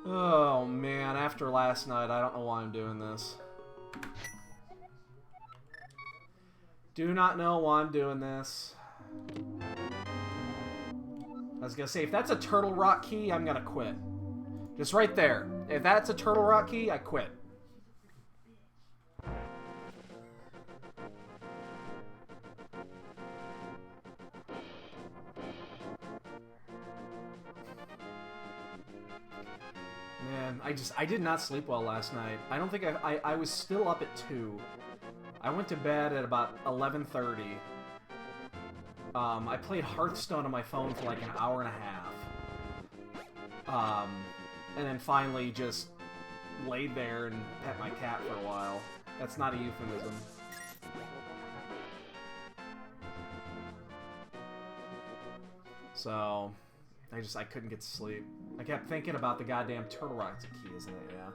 Oh, man. After last night, I don't know why I'm doing this. Do not know why I'm doing this. I was gonna say, if that's a Turtle Rock key, I'm gonna quit. Just right there. If that's a Turtle Rock key, I quit. Man, I did not sleep well last night. I don't think I was still up at 2. I went to bed at about 11:30. I played Hearthstone on my phone for like an hour and a half. And then finally just laid there and pet my cat for a while. That's not a euphemism. So, I couldn't get to sleep. I kept thinking about the goddamn Turtle Rock key, isn't it? Yeah.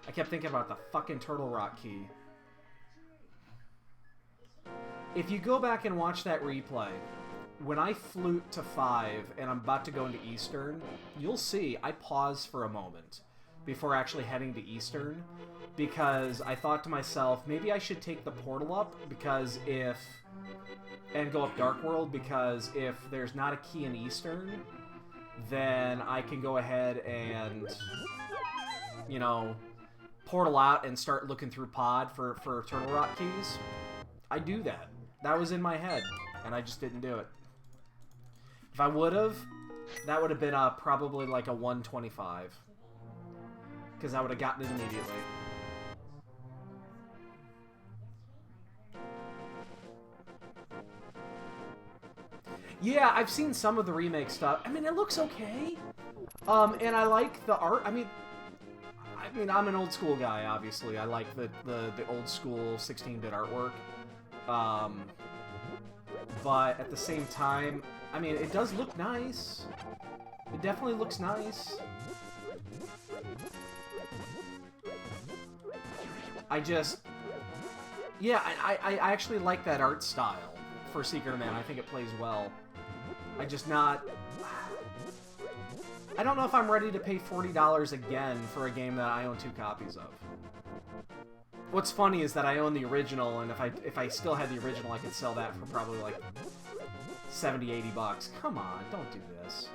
I kept thinking about the fucking Turtle Rock key. If you go back and watch that replay, when I flute to 5 and I'm about to go into Eastern, you'll see I pause for a moment before actually heading to Eastern, because I thought to myself, maybe I should take the portal up, and go up Dark World, because if there's not a key in Eastern, then I can go ahead and, you know, portal out and start looking through Pod for Turtle Rock keys. I do that. That was in my head, and I just didn't do it. If I would have, that would have been probably like a 125. Because I would have gotten it immediately. Yeah, I've seen some of the remake stuff. I mean, it looks okay. And I like the art. I mean, I'm an old school guy, obviously. I like the old school 16-bit artwork. But at the same time, I mean, it does look nice. It definitely looks nice. Yeah, I actually like that art style for Secret of Mana. I think it plays well. I don't know if I'm ready to pay $40 again for a game that I own 2 copies of. What's funny is that I own the original, and if I still had the original, I could sell that for probably like 70, 80 bucks. Come on, don't do this.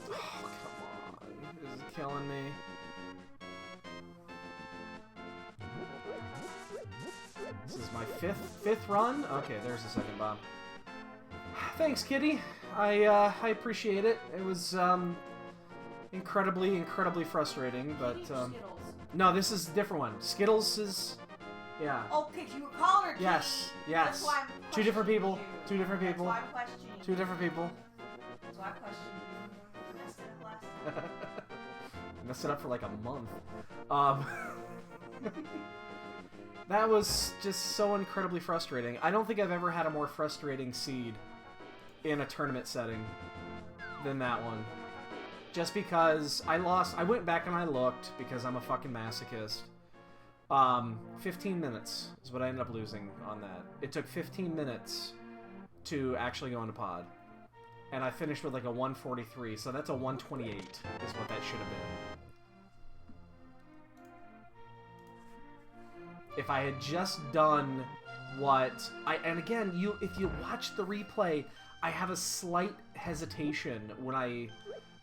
Oh, come on. This is killing me. This is my fifth run? Okay, there's the second bomb. Thanks, kitty. I appreciate it. It was incredibly frustrating, but no, this is a different one. Skittles is, yeah. Oh, because you were calling her. Yes. That's why I'm 2 different people. You. 2 different people. That's why I'm questioning you. 2 different people. That's why I'm questioning you. Messed it up last time. Messed it up for like a month. That was just so incredibly frustrating. I don't think I've ever had a more frustrating seed in a tournament setting than that one. Just because I went back and I looked, because I'm a fucking masochist. 15 minutes is what I ended up losing on that. It took 15 minutes to actually go into Pod. And I finished with like a 143, so that's a 128 is what that should have been. If I had just done and again, if you watch the replay, I have a slight hesitation when I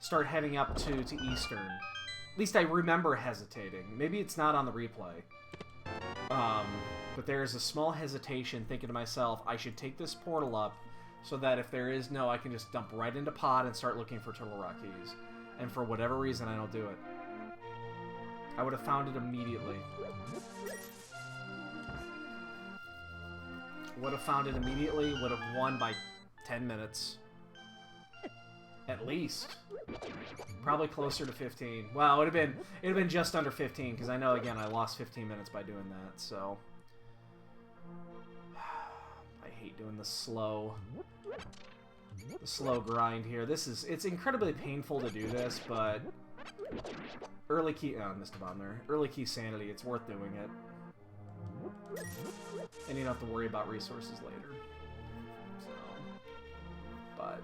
start heading up to Eastern. At least I remember hesitating. Maybe it's not on the replay. But there's a small hesitation thinking to myself, I should take this portal up so that if there is no, I can just dump right into Pod and start looking for Turtle Rock keys. And for whatever reason, I don't do it. I would have found it immediately. Would have found it immediately, would have won by 10 minutes. At least. Probably closer to 15. Well, it'd have been just under 15, because I know, again, I lost 15 minutes by doing that, so. I hate doing the slow grind here. It's incredibly painful to do this, but early key, oh, I missed a bomb there. Early Keysanity, it's worth doing it. And you don't have to worry about resources later. So. But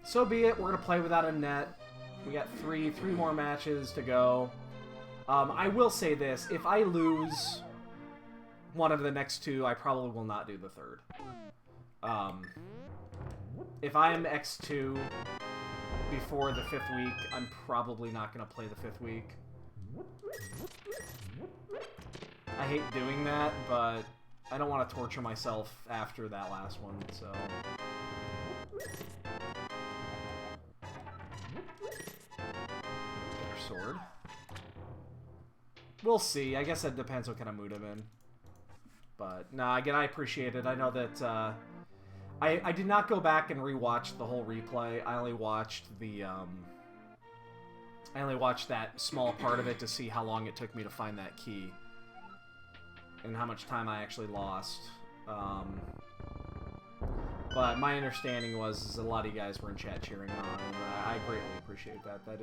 so be it. We're gonna play without a net. We got three more matches to go. I will say this: if I lose one of the next two, I probably will not do the third. If I am X2 before the 5th week, I'm probably not going to play the 5th week. I hate doing that, but I don't want to torture myself after that last one, so... Get our sword. We'll see. I guess it depends what kind of mood I'm in. But, no, again, I appreciate it. I know that, I did not go back and rewatch the whole replay. I only watched the, I only watched that small part of it to see how long it took me to find that key. And how much time I actually lost. But my understanding was a lot of you guys were in chat cheering on, and I greatly appreciate that. That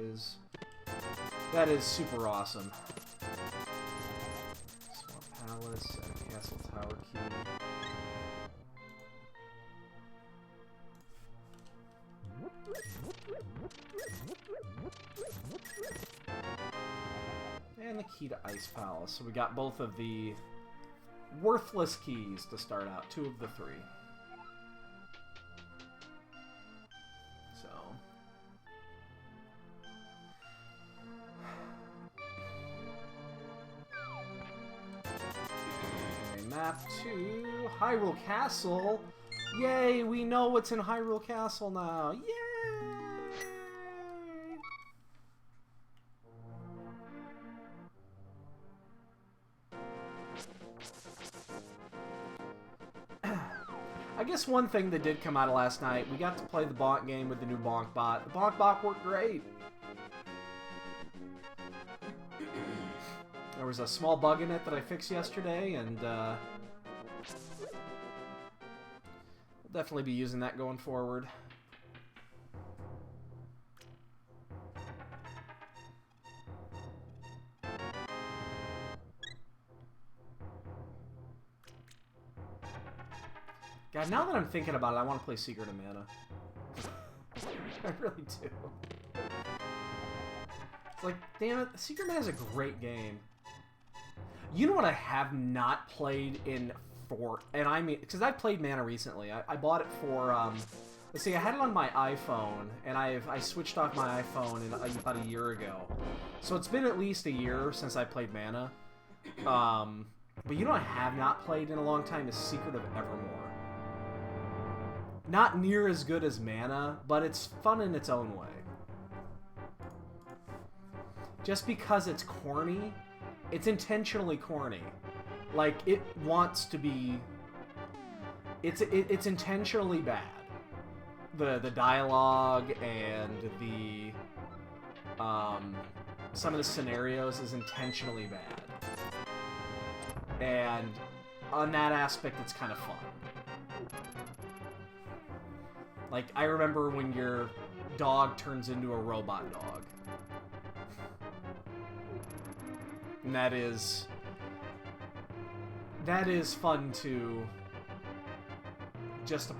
is super awesome. Swamp Palace and Castle Tower key. And the key to Ice Palace. So we got both of the worthless keys to start out. 2 of the 3. So. Okay, map to Hyrule Castle. Yay, we know what's in Hyrule Castle now. Yay! I guess one thing that did come out of last night, we got to play the Bonk game with the new Bonk bot. The Bonk bot worked great. There was a small bug in it that I fixed yesterday, and we'll definitely be using that going forward. God, now that I'm thinking about it, I want to play Secret of Mana. I really do. It's like, damn it, Secret of Mana is a great game. You know what I have not played in and I mean, because I played Mana recently. I bought it for, let's see, I had it on my iPhone, and I switched off my iPhone about a year ago. So it's been at least a year since I played Mana. But you know what I have not played in a long time is Secret of Evermore. Not near as good as Mana, but it's fun in its own way. Just because it's corny, it's intentionally corny. Like, it wants to be... It's intentionally bad. The dialogue and the... some of the scenarios is intentionally bad. And on that aspect, it's kind of fun. Like, I remember when your dog turns into a robot dog. And that is fun to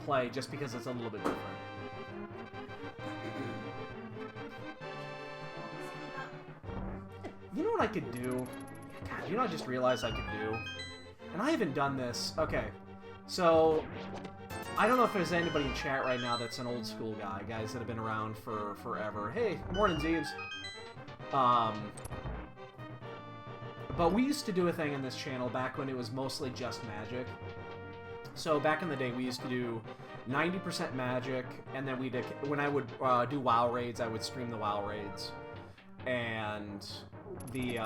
play, just because it's a little bit different. You know what I could do? God, you know what I just realized I could do? And I haven't done this. Okay, so... I don't know if there's anybody in chat right now that's an old school guy, guys that have been around for forever. Hey, good morning, Zeeves. But we used to do a thing on this channel back when it was mostly just Magic. So back in the day, we used to do 90% Magic, and then when I would do WoW raids, I would stream the WoW raids. And the,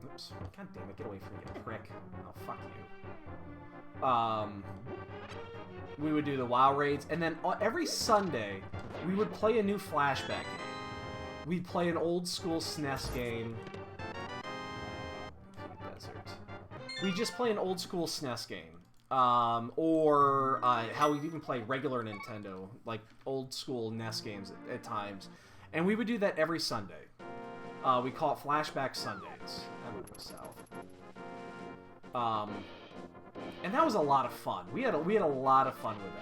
oops, god damn it, get away from me, you prick. Oh, fuck you. We would do the WoW raids, and then every Sunday, we would play a new flashback game. We'd play an old school SNES game. Desert. We'd just play an old school SNES game. Or how we'd even play regular Nintendo, like old school NES games at times. And we would do that every Sunday. We call it Flashback Sundays. That would go south. And that was a lot of fun. We had a lot of fun with that.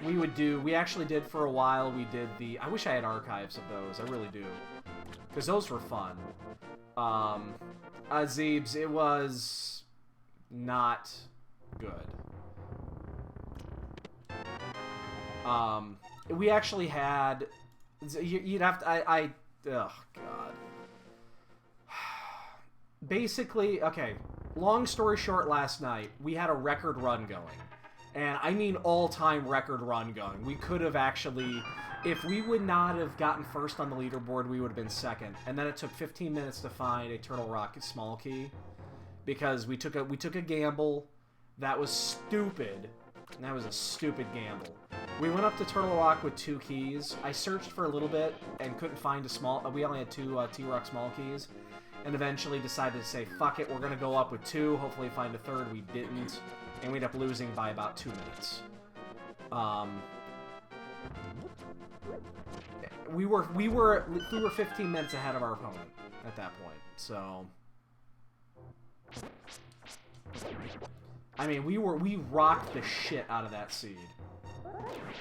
We actually did for a while, we did the... I wish I had archives of those, I really do. Because those were fun. Zeebs, it was not good. We actually had... You'd have to... oh, God. Basically, okay, long story short, last night, we had a record run going. And I mean all-time record run going. We could have actually... If we would not have gotten first on the leaderboard, we would have been second. And then it took 15 minutes to find a Turtle Rock small key. Because we took a gamble. That was stupid. And that was a stupid gamble. We went up to Turtle Rock with 2 keys. I searched for a little bit and couldn't find a small... We only had 2 T-Rock small keys. And eventually decided to say, fuck it, we're going to go up with 2. Hopefully find a third. We didn't. And we ended up losing by about 2 minutes. We were 15 minutes ahead of our opponent at that point. So... I mean, we rocked the shit out of that seed.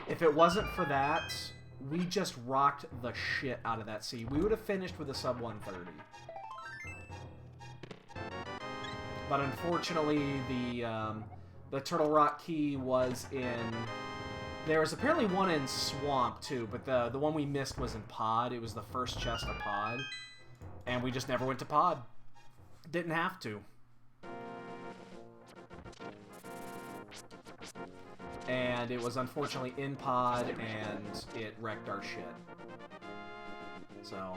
If it wasn't for that, we just rocked the shit out of that seed. We would have finished with a sub 130. But unfortunately, the Turtle Rock key was in... There was apparently one in Swamp, too, but the one we missed was in Pod. It was the first chest of Pod. And we just never went to Pod. Didn't have to. And it was unfortunately in Pod, and it wrecked our shit. So,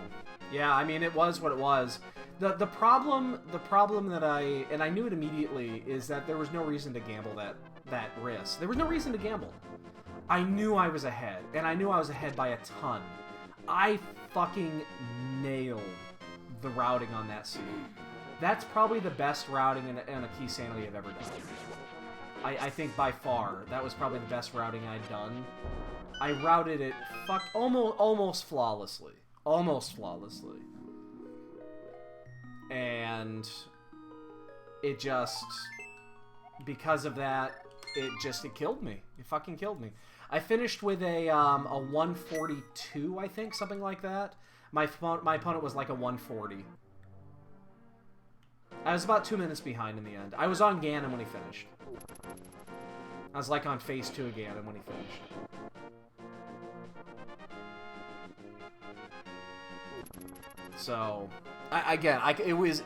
yeah, I mean, it was what it was. The problem that I knew it immediately, is that there was no reason to gamble that risk. There was no reason to gamble. I knew I was ahead, and I knew I was ahead by a ton. I fucking nailed the routing on that seed. That's probably the best routing in a Keysanity I've ever done. I think by far, that was probably the best routing I'd done. I routed it almost flawlessly. Almost flawlessly. And it just, because of that, it killed me. It fucking killed me. I finished with a 142, I think, something like that. My opponent was like a 140. I was about 2 minutes behind in the end. I was on Ganon when he finished. I was like on phase 2 of Ganon when he finished. So, it was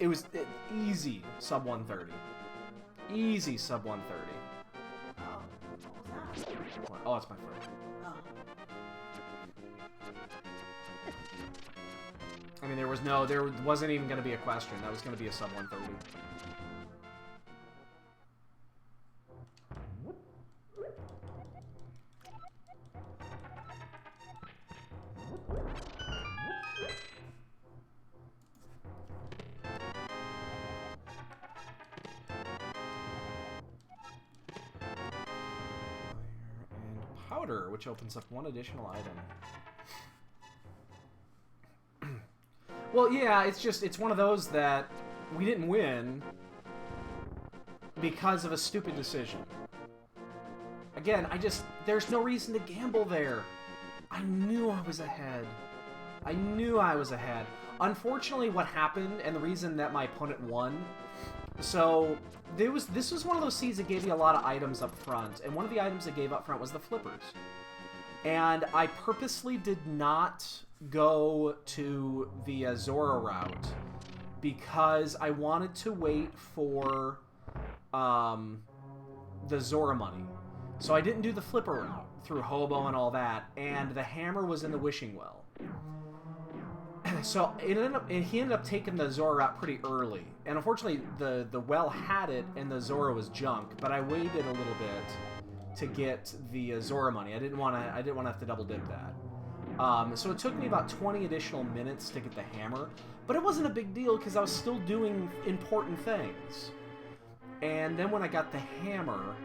easy sub 130. Easy sub 130. What was that? Oh, it's my friend. Oh. I mean, there wasn't even going to be a question. That was going to be a sub 130. Powder, which opens up one additional item. Well, yeah, it's one of those that we didn't win because of a stupid decision. Again, there's no reason to gamble there. I knew I was ahead. I knew I was ahead. Unfortunately, what happened, and the reason that my opponent won, so this was one of those seeds that gave you a lot of items up front, and one of the items it gave up front was the flippers. And I purposely did not go to the Zora route because I wanted to wait for the Zora money. So I didn't do the flipper route through Hobo and all that, and the hammer was in the Wishing Well. So he ended up taking the Zora route pretty early, and unfortunately the well had it and the Zora was junk. But I waited a little bit to get the Zora money. I didn't want to have to double dip that. So it took me about 20 additional minutes to get the hammer, but it wasn't a big deal because I was still doing important things. And then when I got the hammer,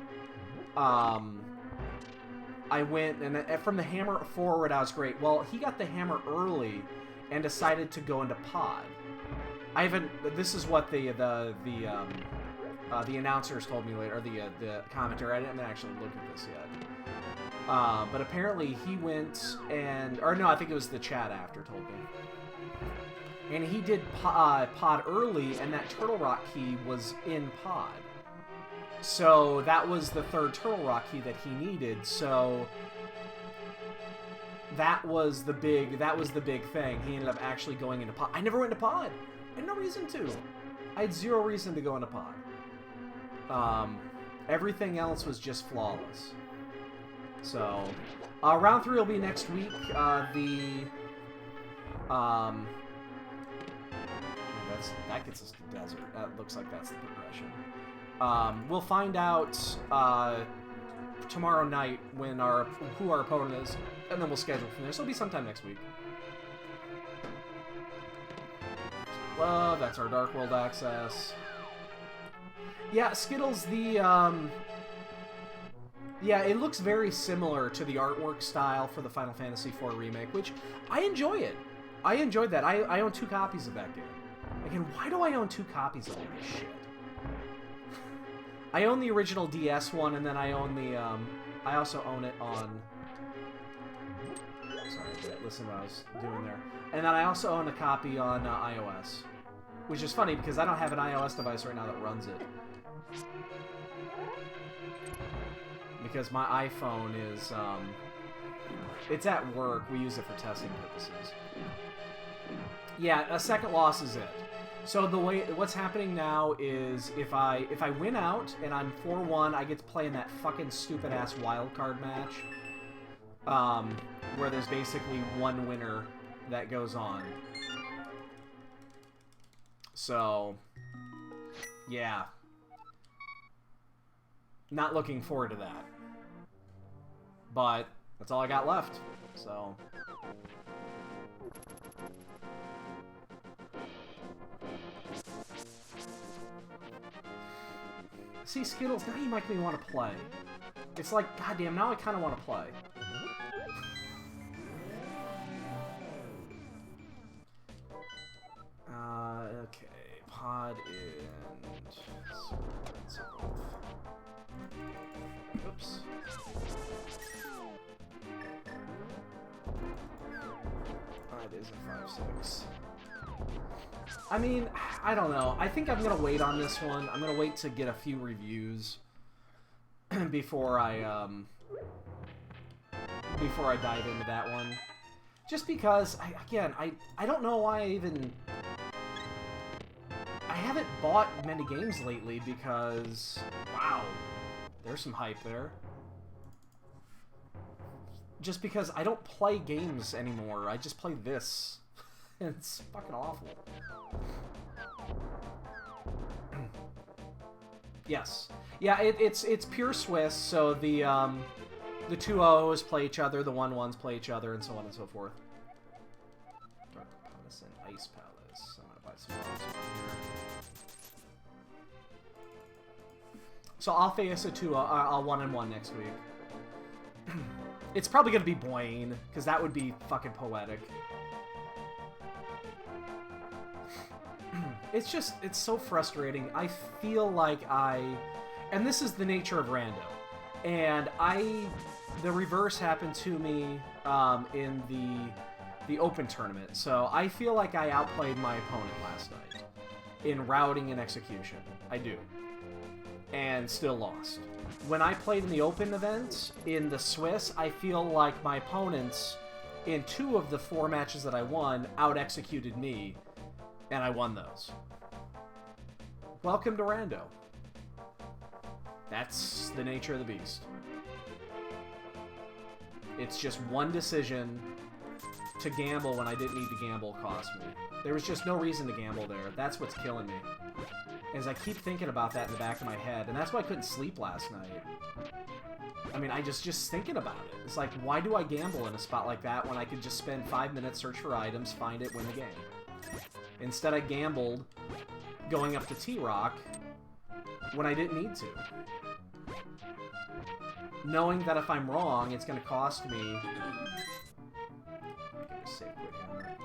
I went, and from the hammer forward, I was great. Well, he got the hammer early and decided to go into Pod. This is what the announcers told me later, or the commenter. I didn't actually look at this yet. But apparently he went and... Or no, I think it was the chat after told me. And he did pod early, and that Turtle Rock key was in pod. So that was the third Turtle Rock key that he needed. So that was the big thing. He ended up actually going into pod. I never went into pod. I had no reason to. I had zero reason to go into pod. Everything else was just flawless. So round 3 will be next week. That gets us to desert. That looks like that's the progression. We'll find out tomorrow night who our opponent is, and then we'll schedule from there. So it'll be sometime next week. Well, that's our Dark World access. Yeah, Skittles, yeah, it looks very similar to the artwork style for the Final Fantasy IV Remake, which I enjoy it. I enjoyed that. I own 2 copies of that game. Again, why do I own 2 copies of all this shit? I own the original DS one, and then I own the, I also own it on... Sorry, listen to what I was doing there. And then I also own a copy on iOS. Which is funny, because I don't have an iOS device right now that runs it. Because my iPhone is, it's at work. We use it for testing purposes. Yeah, a second loss is it. So what's happening now is if I win out and I'm 4-1, I get to play in that fucking stupid ass wildcard match, where there's basically one winner that goes on. So, yeah, not looking forward to that. But that's all I got left. So. See, Skittles, now you make me want to play. It's like, goddamn, now I kind of want to play. Okay, pod and... Oops. It is a 5-6. I mean, I don't know. I think I'm gonna wait on this one. I'm gonna wait to get a few reviews before I dive into that one. Just because, I don't know why I haven't bought many games lately because, wow, there's some hype there. Just because I don't play games anymore. I just play this. And it's fucking awful. Yes. Yeah, it's pure Swiss, so the 2-0s play each other, the 1-1s play each other, and so on and so forth. Dark Palace and Ice Palace. I'm gonna buy some bombs over here. So I'll face a 2-0, I'll 1-1 next week. It's probably gonna be Boyne, because that would be fucking poetic. It's just, it's so frustrating. I feel like and this is the nature of Rando, and the reverse happened to me in the Open tournament, so I feel like I outplayed my opponent last night in routing and execution. I do. And still lost. When I played in the Open event, in the Swiss, I feel like my opponents, in 2 of the 4 matches that I won, out-executed me, and I won those. Welcome to Rando. That's the nature of the beast. It's just one decision to gamble when I didn't need to gamble cost me. There was just no reason to gamble there. That's what's killing me. As I keep thinking about that in the back of my head, and that's why I couldn't sleep last night. I mean, I just thinking about it. It's like, why do I gamble in a spot like that when I could just spend 5 minutes, search for items, find it, win the game? Instead, I gambled going up to T-Rock when I didn't need to. Knowing that if I'm wrong, it's going to cost me... Save quick here.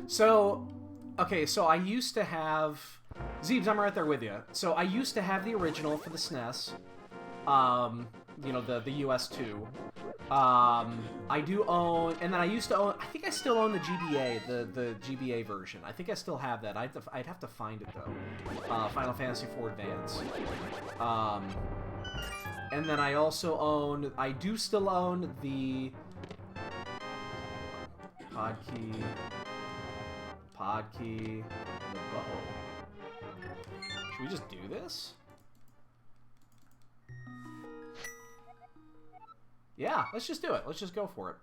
So, okay, so I used to have... Zeebs, I'm right there with you. So I used to have the original for the SNES. You know, the US 2. I do own... And then I used to own... I think I still own the GBA, the GBA version. I think I still have that. I'd have to find it, though. Final Fantasy IV Advance. And then I also own... I do still own the... Podkey... The bow. Should we just do this? Yeah, let's just do it. Let's just go for it.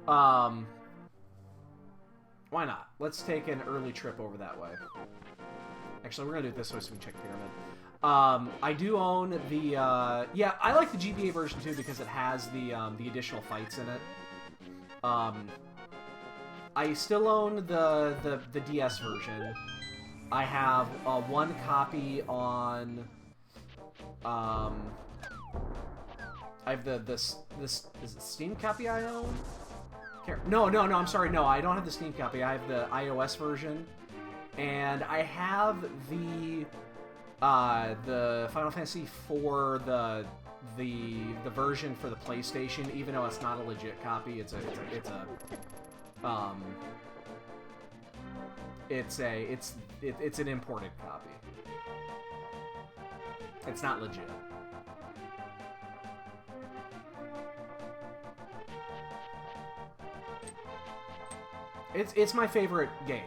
Why not? Let's take an early trip over that way. Actually, we're gonna do it this way so we can check Pyramid. I do own the, yeah, I like the GBA version too because it has the additional fights in it. I still own the DS version. I have one copy on, I have this is it Steam copy I own? No, I'm sorry, no, I don't have the Steam copy. I have the iOS version, and I have the Final Fantasy IV, the version for the PlayStation, even though it's not a legit copy. It's an imported copy. It's not legit. It's my favorite game.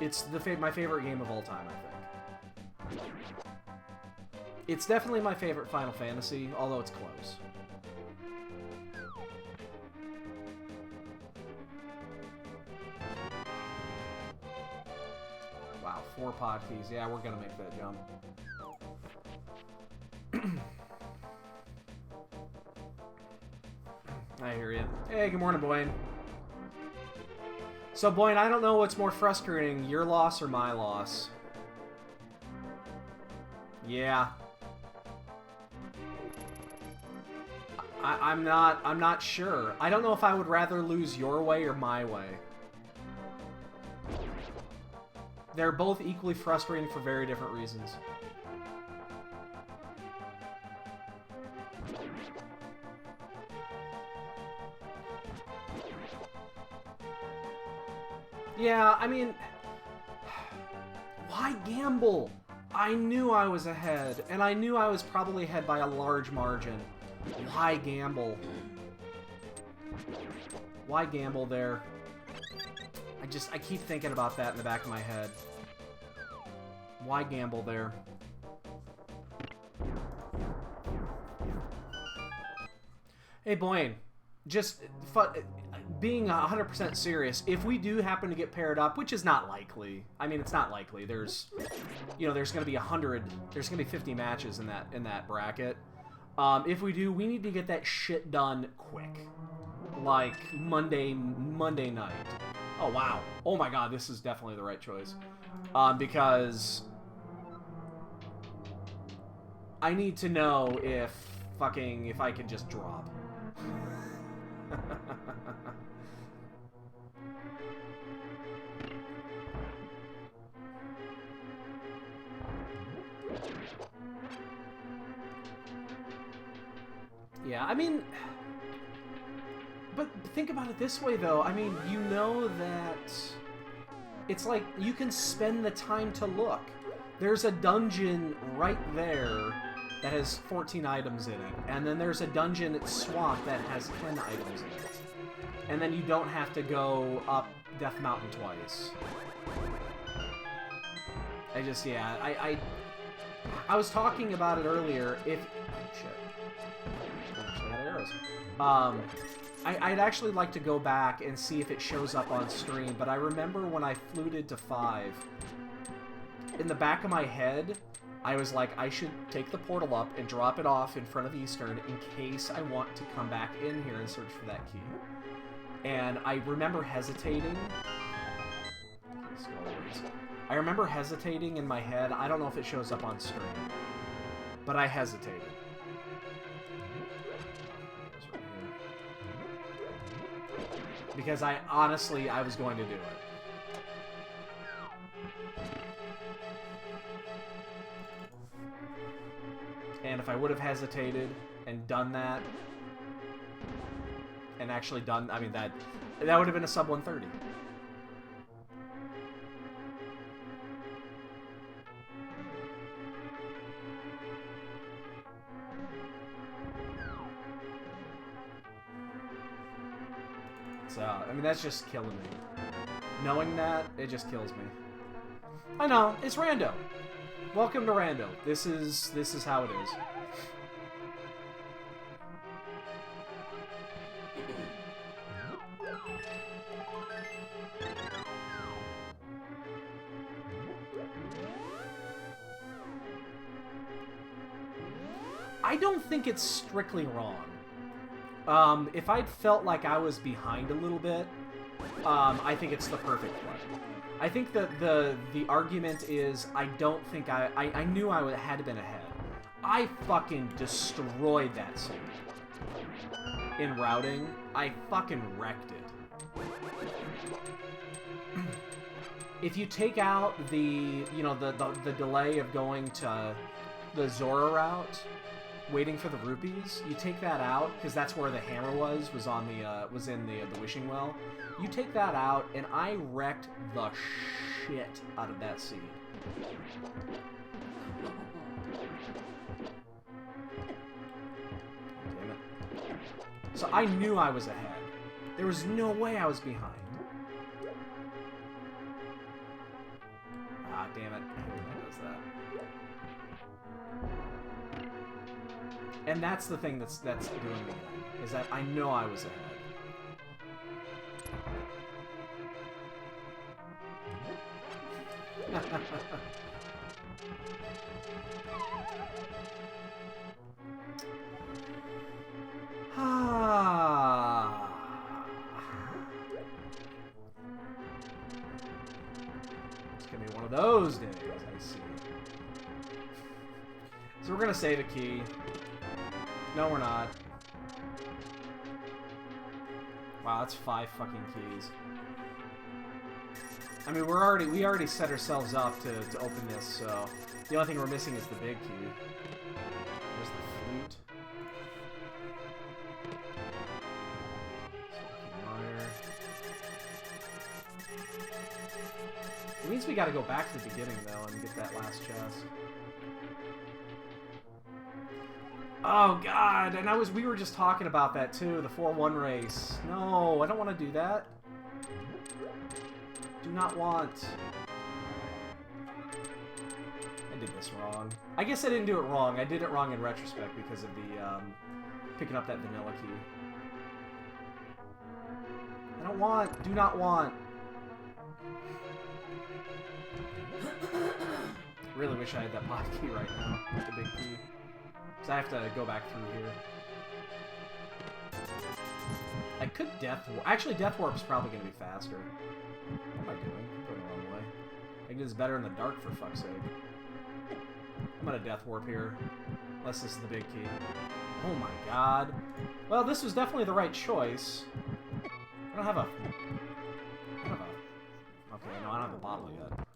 It's my favorite game of all time, I think. It's definitely my favorite Final Fantasy, although it's close. Wow, 4 podkeys. Yeah, we're gonna make that jump. I hear you. Hey, good morning, Boyne. So, Boyne, I don't know what's more frustrating, your loss or my loss. Yeah. I'm not sure. I don't know if I would rather lose your way or my way. They're both equally frustrating for very different reasons. Yeah, I mean, why gamble? I knew I was ahead, and I knew I was probably ahead by a large margin. Why gamble? Why gamble there? I keep thinking about that in the back of my head. Why gamble there? Hey, Boyne, just being 100% serious, if we do happen to get paired up, which is not likely. I mean, it's not likely. There's, you know, there's going to be 100, there's going to be 50 matches in that bracket. If we do, we need to get that shit done quick. Like Monday night. Oh, wow. Oh my god, this is definitely the right choice. Because I need to know if I can just drop. Yeah, I mean, but think about it this way, though. I mean, you know that it's like you can spend the time to look. There's a dungeon right there that has 14 items in it, and then there's a dungeon at Swamp that has 10 items in it. And then you don't have to go up Death Mountain twice. I was talking about it earlier. Shit. I actually had arrows. I'd actually like to go back and see if it shows up on stream, but I remember when I fluted to 5, in the back of my head, I was like, I should take the portal up and drop it off in front of Eastern in case I want to come back in here and search for that key. And I remember hesitating. I remember hesitating in my head. I don't know if it shows up on stream, but I hesitated. Because I honestly, I was going to do it. And if I would have hesitated and done that, and actually done, I mean, that would have been a sub 130. So, I mean, that's just killing me. Knowing that, it just kills me. I know, it's Rando. Welcome to Rando. This is how it is. I don't think it's strictly wrong. If I'd felt like I was behind a little bit, I think it's the perfect play. I think that the argument is I don't think I knew I had to been ahead. I fucking destroyed that scene. In routing, I fucking wrecked it. If you take out the, you know, the delay of going to the Zora route, waiting for the rupees, you take that out because that's where the hammer was on the was in the wishing well. You take that out, and I wrecked the shit out of that seed. Damn it! So I knew I was ahead. There was no way I was behind. Ah, damn it! I hate when that does that. And that's the thing that's doing me, is that I know I was ahead. It's gonna be one of those days, I see. So we're gonna save a key. No, we're not. Wow, that's 5 fucking keys. I mean, we already set ourselves up to open this, so the only thing we're missing is the big key. There's the flute. It means we gotta go back to the beginning, though, and get that last chest. Oh god, and we were just talking about that too, the 4-1 race. No, I don't want to do that. Do not want. I did this wrong. I guess I didn't do it wrong. I did it wrong in retrospect because of the picking up that vanilla key. I don't want. Do not want. Really wish I had that pod key right now. The big key. So I have to go back through here. I could Death Warp. Actually, Death Warp is probably going to be faster. What am I doing? I'm going the wrong way. I can do this better in the dark, for fuck's sake. I'm going to Death Warp here. Unless this is the big key. Oh my god. Well, this was definitely the right choice. I don't have a... Okay, no, I don't have a bottle yet.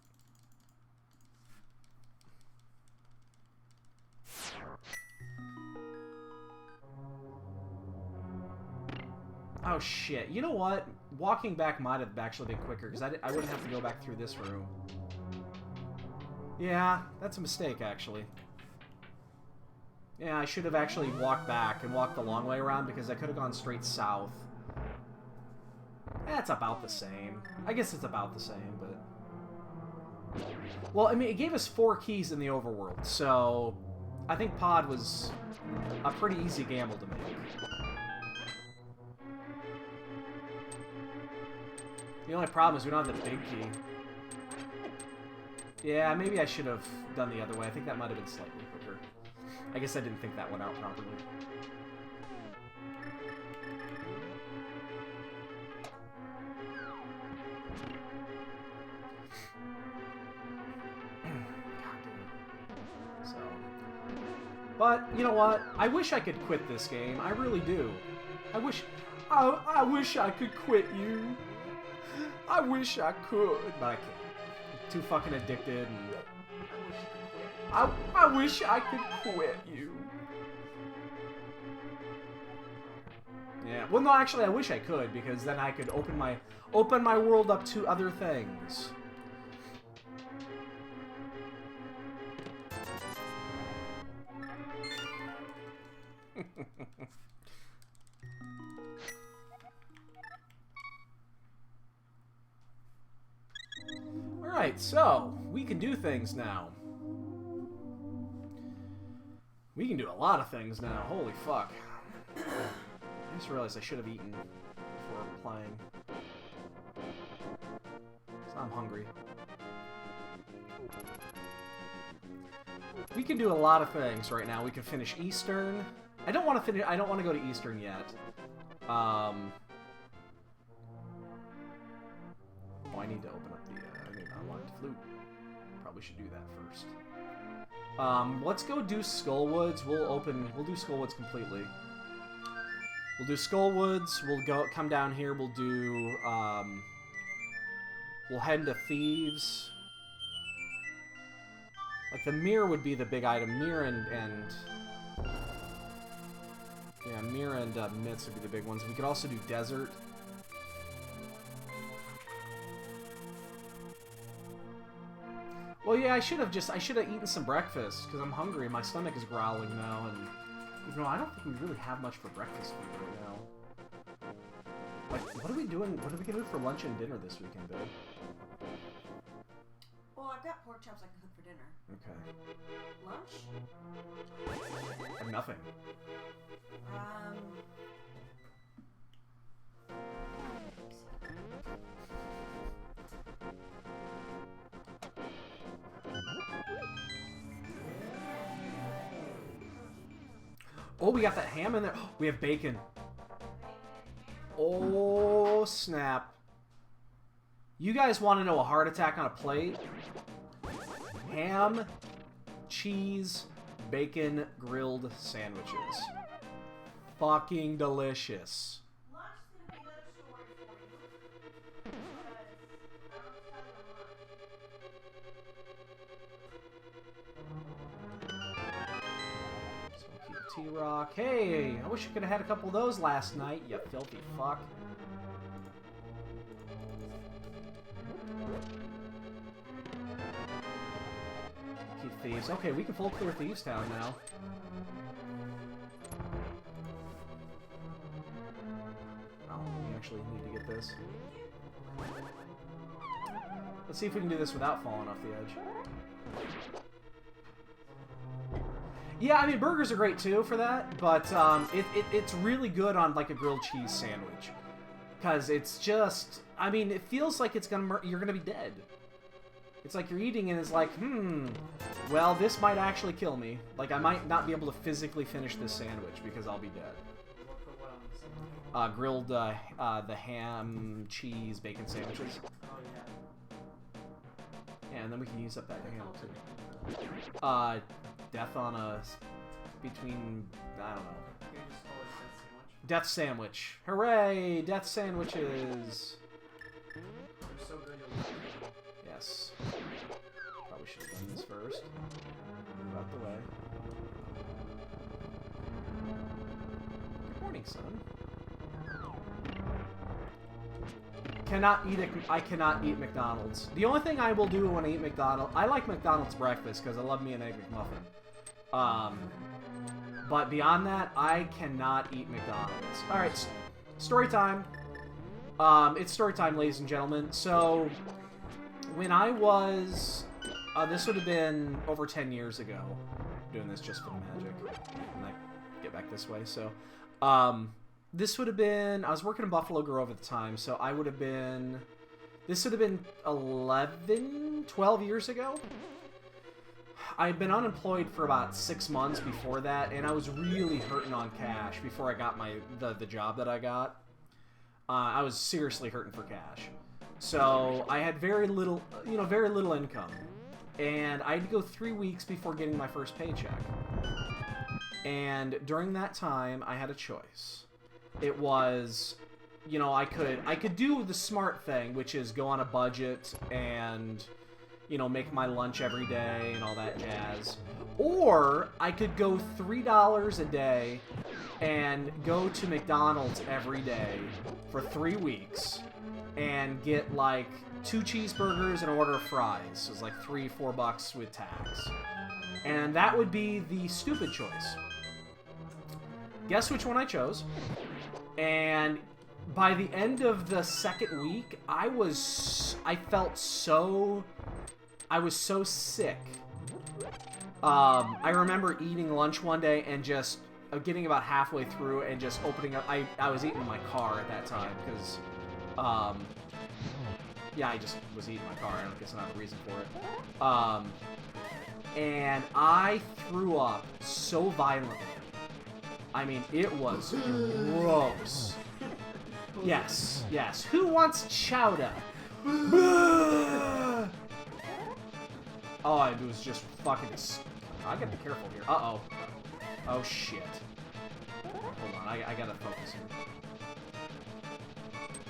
Oh shit, you know what? Walking back might have actually been quicker, because I wouldn't have to go back through this room. Yeah, that's a mistake, actually. Yeah, I should have actually walked back and walked the long way around, because I could have gone straight south. That's about the same. I guess it's about the same, but... Well, I mean, it gave us 4 keys in the overworld, so... I think Pod was a pretty easy gamble to make. The only problem is we don't have the big key. Yeah, maybe I should have done the other way. I think that might have been slightly quicker. I guess I didn't think that one out properly. So, but, you know what? I wish I could quit this game. I really do. I wish... I wish I could quit you. I wish I could, but I can't. I'm too fucking addicted, and I wish I could quit you. Yeah. Well, no, actually, I wish I could, because then I could open my world up to other things. Alright, so, we can do things now. We can do a lot of things now, holy fuck. I just realized I should have eaten before playing. So I'm hungry. We can do a lot of things right now. We can finish Eastern. I don't want to go to Eastern yet. Oh, I need to open up the I need to unlock the flute. Probably should do that first. Let's go do Skullwoods. We'll do Skullwoods completely. We'll do Skullwoods. We'll come down here. We'll do we'll head into Thieves. Like the mirror would be the big item. Mirror and yeah, mirror and mitts would be the big ones. We could also do Desert. Well, yeah, I should have eaten some breakfast because I'm hungry. My stomach is growling now, and even though I don't think we really have much for breakfast food right now. Like, what are we doing? What are we gonna do for lunch and dinner this weekend, babe? Well, I've got pork chops I can cook for dinner. Okay. Lunch? I have nothing. Oh, we got that ham in there. Oh, we have bacon. Oh, snap. You guys want to know a heart attack on a plate? Ham, cheese, bacon, grilled sandwiches. Fucking delicious. T-Rock. Hey, I wish you could have had a couple of those last night, you filthy fuck. Keep Thieves. Okay, we can full clear Thieves Town now. Oh, we actually need to get this. Let's see if we can do this without falling off the edge. Yeah, I mean, burgers are great too for that, but it's really good on like a grilled cheese sandwich. Because it's just, I mean, it feels like it's you're gonna be dead. It's like you're eating and it's like, well, this might actually kill me. Like, I might not be able to physically finish this sandwich because I'll be dead. Grilled, the ham, cheese, bacon sandwiches. Yeah, and then we can use up that ham too. Death on a... between... I don't know. Death Sandwich. Hooray! Death Sandwiches! Yes. Probably should have done this first. Move out the way. Good morning, son. I cannot eat McDonald's. The only thing I will do when I eat McDonald's... I like McDonald's breakfast because I love me an Egg McMuffin. But beyond that, I cannot eat McDonald's. Alright, story time. It's story time, ladies and gentlemen. So, when I was... this would have been over 10 years ago. I'm doing this just for the magic. And I get back this way, so... this would have been... I was working in Buffalo Grove at the time, so I would have been... This would have been 12 years ago? I had been unemployed for about 6 months before that, and I was really hurting on cash before I got the job that I got. I was seriously hurting for cash. So I had very little income. And I had to go 3 weeks before getting my first paycheck. And during that time, I had a choice. it was, you know, I could do the smart thing, which is go on a budget and, you know, make my lunch every day and all that jazz. Or I could go $3 a day and go to McDonald's every day for 3 weeks and get like 2 cheeseburgers and an order of fries. So it's like $3-4 with tax. And that would be the stupid choice. Guess which one I chose? And by the end of the second week, I was so sick. I remember eating lunch one day and just getting about halfway through and just opening up. I was eating in my car at that time because, yeah, I just was eating in my car. I don't guess I have a reason for it. And I threw up so violently. I mean, it was gross. Yes, yes. Who wants chowder? Oh, it was just fucking... I gotta be careful here. Uh-oh. Oh, shit. Hold on, I gotta focus here.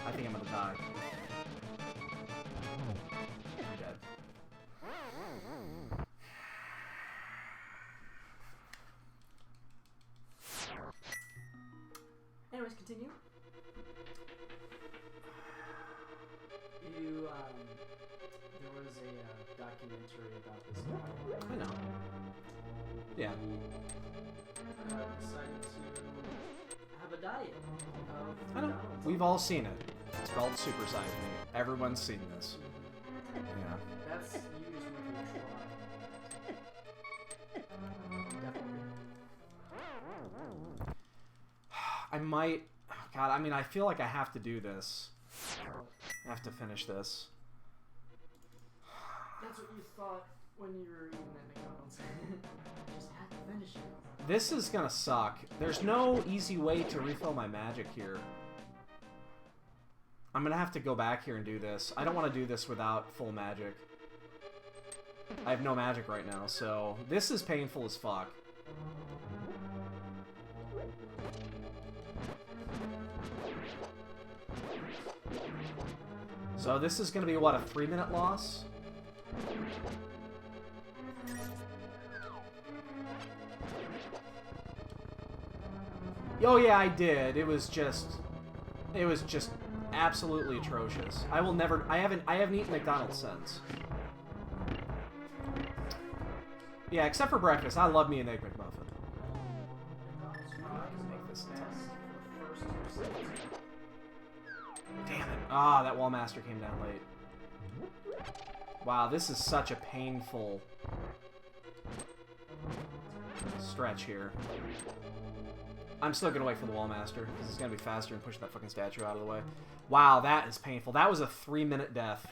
I think I'm gonna die. I'm dead. Anyways, continue. There was a documentary about this guy. I know. Yeah. Decided to have a diet of I know. McDonald's. We've all seen it. It's called Super Size Me. Everyone's seen this. Yeah. That's you just want to try. Definitely. I might... God, I mean, I feel like I have to do this. I have to finish this. That's what you thought when you were eating at McDonald's. Just have to finish it. This is gonna suck. There's no easy way to refill my magic here. I'm gonna have to go back here and do this. I don't want to do this without full magic. I have no magic right now, so this is painful as fuck. So this is gonna be, what, a 3-minute loss? Oh yeah, I did. It was just absolutely atrocious. I will never, I haven't eaten McDonald's since. Yeah, except for breakfast. I love me an Egg McMuffin. Make this tough. Damn it. Ah, that Wall Master came down late. Wow, this is such a painful stretch here. I'm still gonna wait for the Wall Master, because it's gonna be faster and push that fucking statue out of the way. Wow, that is painful. That was a 3-minute death.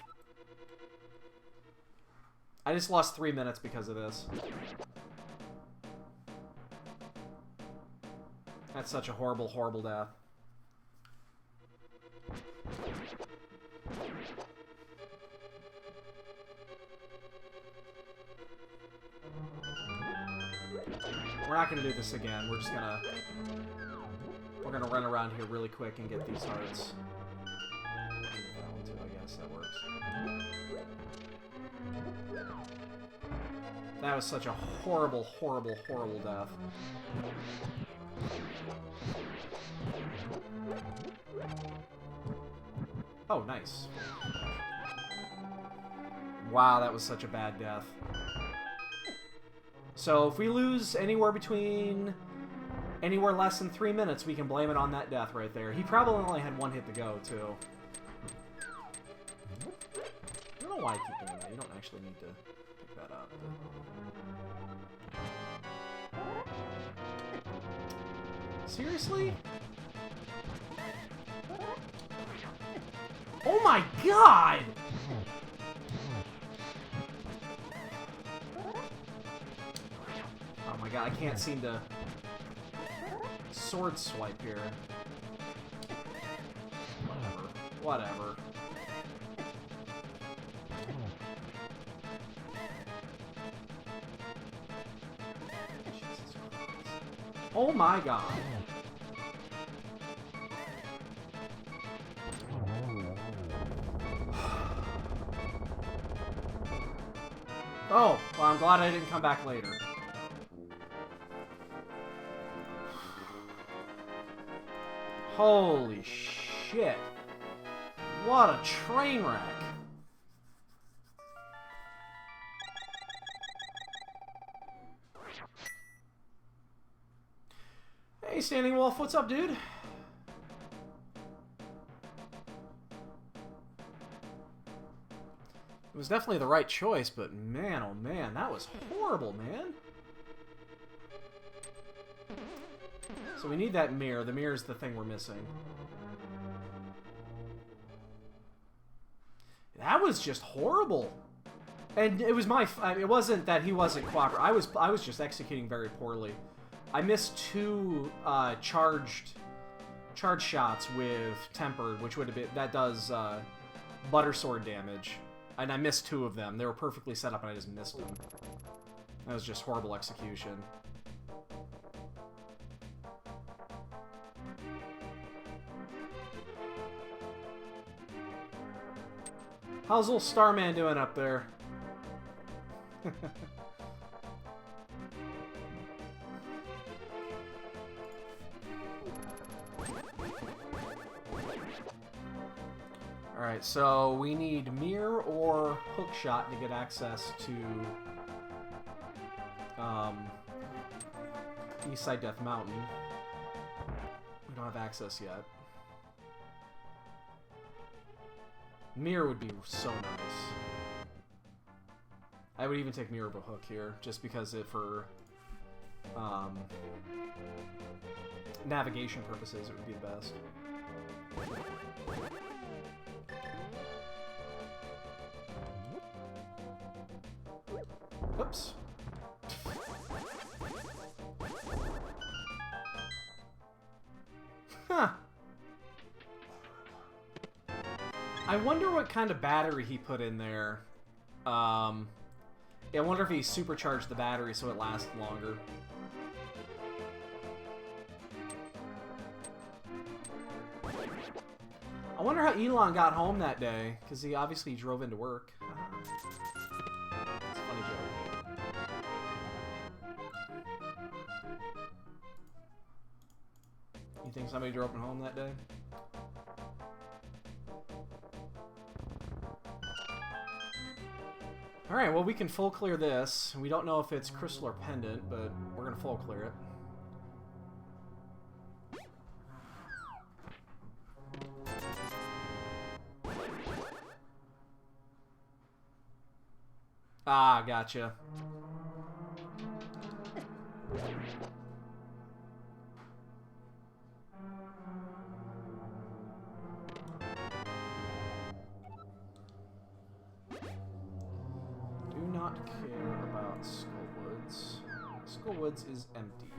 I just lost 3 minutes because of this. That's such a horrible, horrible death. We're not gonna do this again. We're gonna run around here really quick and get these hearts. That one too, I guess that works. That was such a horrible, horrible, horrible death. Oh, nice. Wow, that was such a bad death. So if we lose anywhere less than 3 minutes, we can blame it on that death right there. He probably only had 1 hit to go, too. I don't know why I keep doing that. You don't actually need to pick that up. But... Seriously? Oh my god! Oh my god, I can't seem to sword swipe here. Whatever. Jesus Christ. Oh my god. Oh, well, I'm glad I didn't come back later. Holy shit. What a train wreck. Hey, Standing Wolf, what's up, dude? It was definitely the right choice, but man, oh man, that was horrible, man. So we need that mirror. The mirror's the thing we're missing. That was just horrible. And it was my... it wasn't that he wasn't cooperating. I was just executing very poorly. I missed 2 charged shots with Tempered, which would have been... That does Butter Sword damage. And I missed 2 of them. They were perfectly set up and I just missed them. That was just horrible execution. How's little Starman doing up there? Alright, so we need Mirror or Hookshot to get access to Eastside Death Mountain. We don't have access yet. Mirror would be so nice. I would even take Mirror of a Hook here, just because it for navigation purposes, it would be the best. Oops. Huh. I wonder what kind of battery he put in there. I wonder if he supercharged the battery so it lasts longer. I wonder how Elon got home that day, because he obviously drove into work. That's a funny joke. You think somebody drove him home that day? Alright, well we can full clear this. We don't know if it's Crystal or Pendant, but we're gonna full clear it. Ah, gotcha. Do not care about Skullwoods. Skullwoods is empty.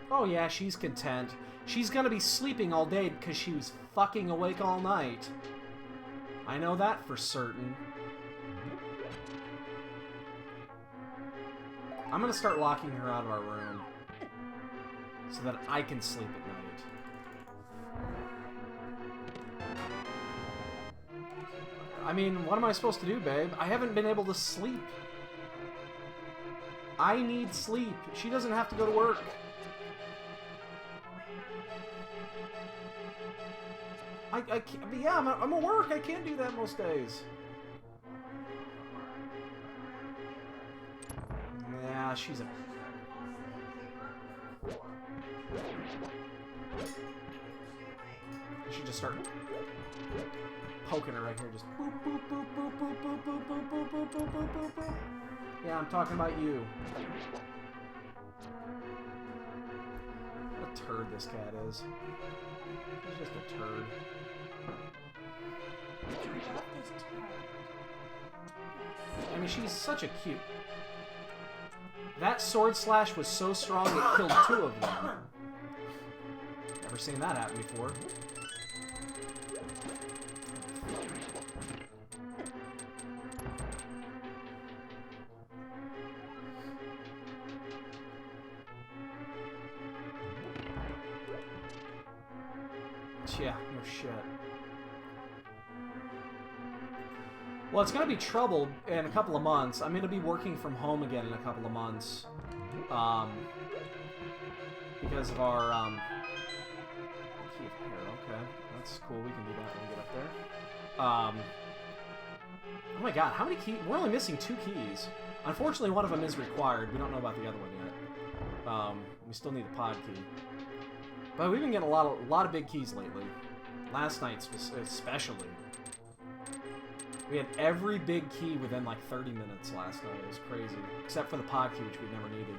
Oh yeah, she's content. She's gonna be sleeping all day because she was fucking awake all night. I know that for certain. I'm gonna start locking her out of our room so that I can sleep at night. I mean, what am I supposed to do, babe? I haven't been able to sleep. I need sleep. She doesn't have to go to work. I can't, but yeah, I'm at work. I can't do that most days. Yeah, she's a... I should just start poking her right here. Just boop, boop, boop, boop, boop, boop, boop, boop, boop, boop, boop, boop, boop, boop. Yeah, I'm talking about you. What a turd this cat is. He's just a turd. I mean, she's such a cute... That sword slash was so strong it killed 2 of them. Never seen that happen before. Yeah, no shit. Well, it's going to be troubled in a couple of months. I'm going to be working from home again in a couple of months. Because of our, key of hair. Okay, that's cool. We can do that when we get up there. Oh my god, how many keys? We're only missing 2 keys. Unfortunately, one of them is required. We don't know about the other one yet. We still need the pod key. But we've been getting a lot of big keys lately. Last night's was especially. We had every big key within like 30 minutes last night. It was crazy. Except for the pod key, which we never needed.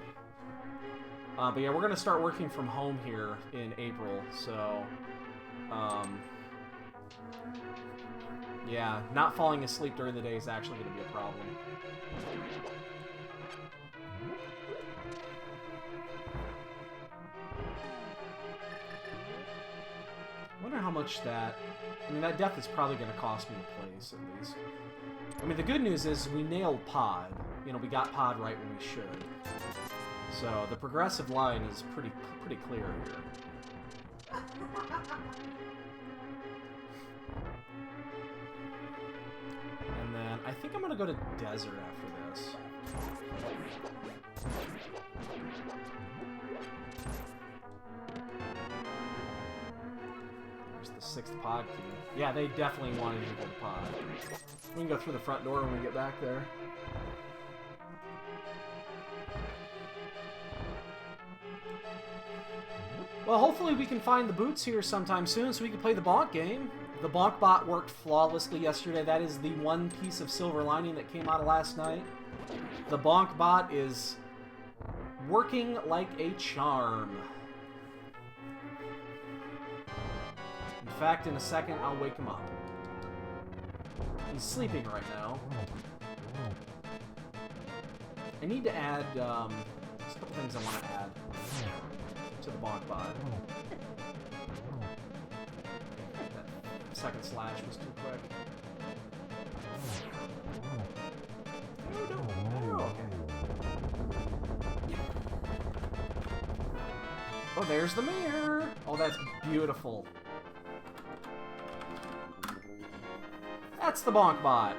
But yeah, we're going to start working from home here in April, so... yeah, not falling asleep during the day is actually going to be a problem. I wonder how much that... I mean, that death is probably going to cost me a place, at least. I mean, the good news is we nailed pod. You know, we got pod right when we should. So, the progressive line is pretty clear here. And then, I think I'm going to go to desert after this. There's the 6th pod key. Yeah, they definitely wanted you to go to pod. We can go through the front door when we get back there. Well, hopefully we can find the boots here sometime soon so we can play the bonk game. The bonk bot worked flawlessly yesterday. That is the one piece of silver lining that came out of last night. The bonk bot is working like a charm. In fact, in a second, I'll wake him up. He's sleeping right now. I need to add, there's a couple things I want to add to the bonk bot. That second slash was too quick. Oh, there's the mirror! Oh, that's beautiful. That's the bonk bot.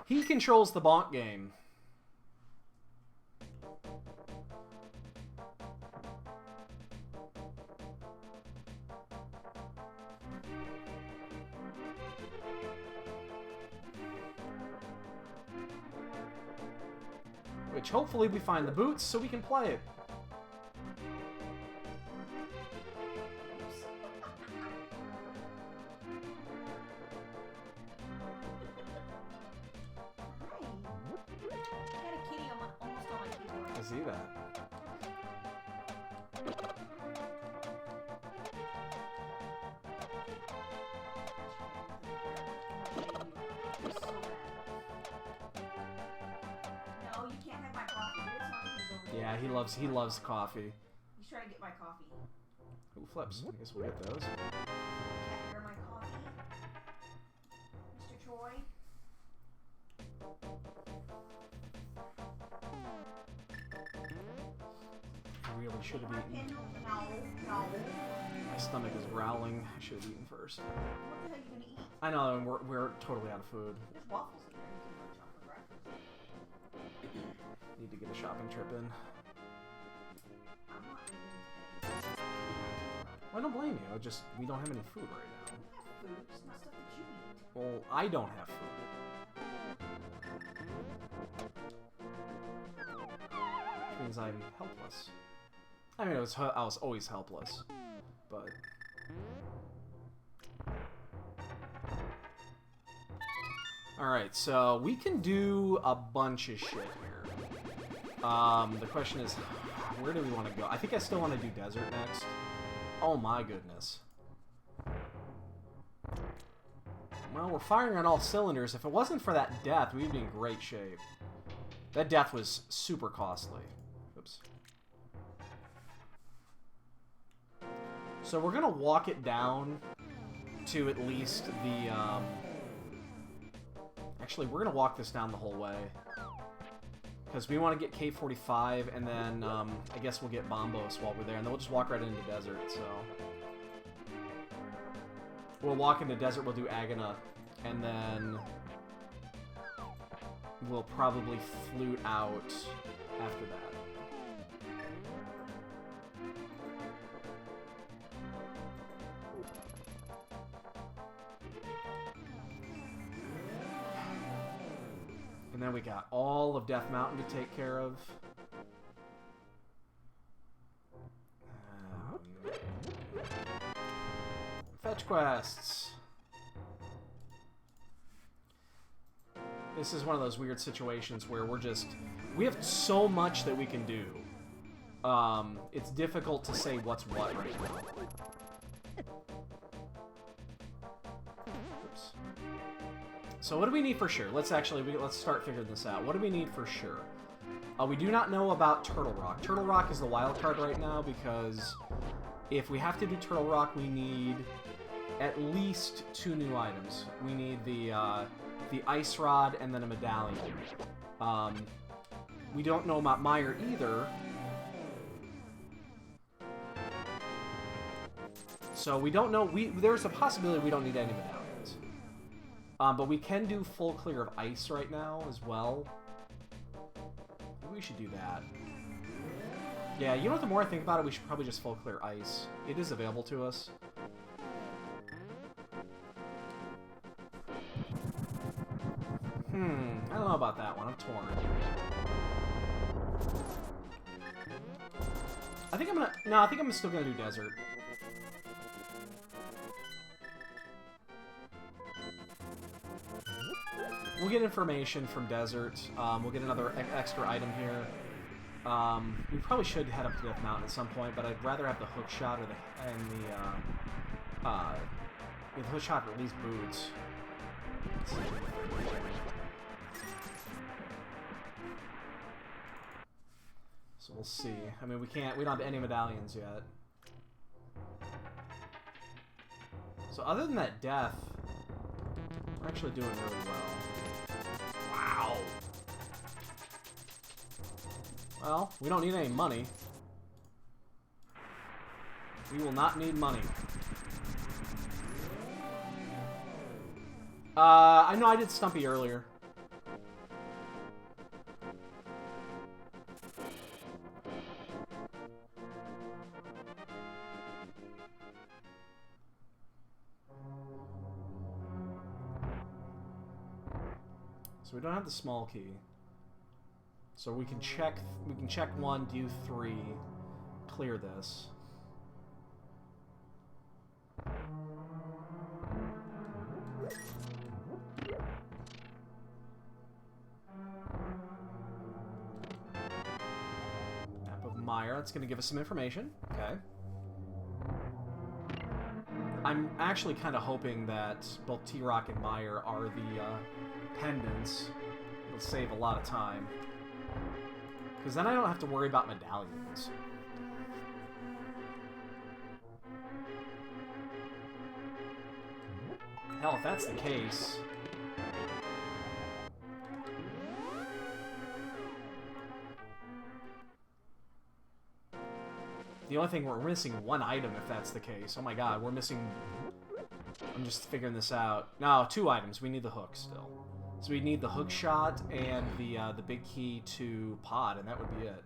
He controls the bonk game. Which hopefully we find the boots so we can play it. I see that. No, you can't have my coffee. Yeah, he loves coffee. He's trying to get my coffee. Who flips? I guess we'll get those. Can't hear my coffee. Mr. Troy. I really should have eaten. No. My stomach is growling. I should have eaten first. What the hell are you gonna eat? I know, and we're totally out of food. There's waffles in there. You can lunch on for breakfast. Need to get a shopping trip in. I'm not eating. I don't blame you. We don't have any food right now. I have food. It's not stuff that you eat. Well, I don't have food. Which means I'm helpless. I mean, I was always helpless, but... Alright, so we can do a bunch of shit here. The question is, where do we want to go? I think I still want to do desert next. Oh my goodness. Well, we're firing on all cylinders. If it wasn't for that death, we'd be in great shape. That death was super costly. Oops. So we're gonna walk it down to at least the, Actually, we're gonna walk this down the whole way. Because we want to get K45, and then I guess we'll get Bombos while we're there, and then we'll just walk right into Desert, so... We'll walk into Desert, we'll do Agana, and then... we'll probably flute out after that. And then we got all of Death Mountain to take care of. Fetch quests. This is one of those weird situations where we have so much that we can do. It's difficult to say what's what right now. Oops. So what do we need for sure? Let's start figuring this out. What do we need for sure? We do not know about Turtle Rock. Turtle Rock is the wild card right now because if we have to do Turtle Rock, we need at least 2 new items. We need the Ice Rod and then a medallion. We don't know about Meyer either. So we don't know. There's a possibility we don't need any medallions. But we can do full clear of ice right now as well. Maybe we should do that. Yeah, you know what? The more I think about it, we should probably just full clear ice. It is available to us. I don't know about that one. I'm torn. I think I'm still gonna do Desert. We'll get information from Desert. We'll get another extra item here. We probably should head up to Death Mountain at some point, but I'd rather have the hook shot or the hook shot or at least boots. So we'll see. I mean, we don't have any medallions yet. So other than that death, we're actually doing really well. Wow. Well, we don't need any money. We will not need money. I know I did Stumpy earlier. So we don't have the small key. So we can check 1, do 3, clear this. Map of Meyer, that's going to give us some information. Okay. I'm actually kind of hoping that both T-Rock and Meyer are the pendants. It'll save a lot of time. Because then I don't have to worry about medallions. Hell, if that's the case... The only thing, we're missing 1 item if that's the case. Oh my god, we're missing... I'm just figuring this out. No, 2 items. We need the hook still. So we need the hook shot and the big key to pod, and that would be it.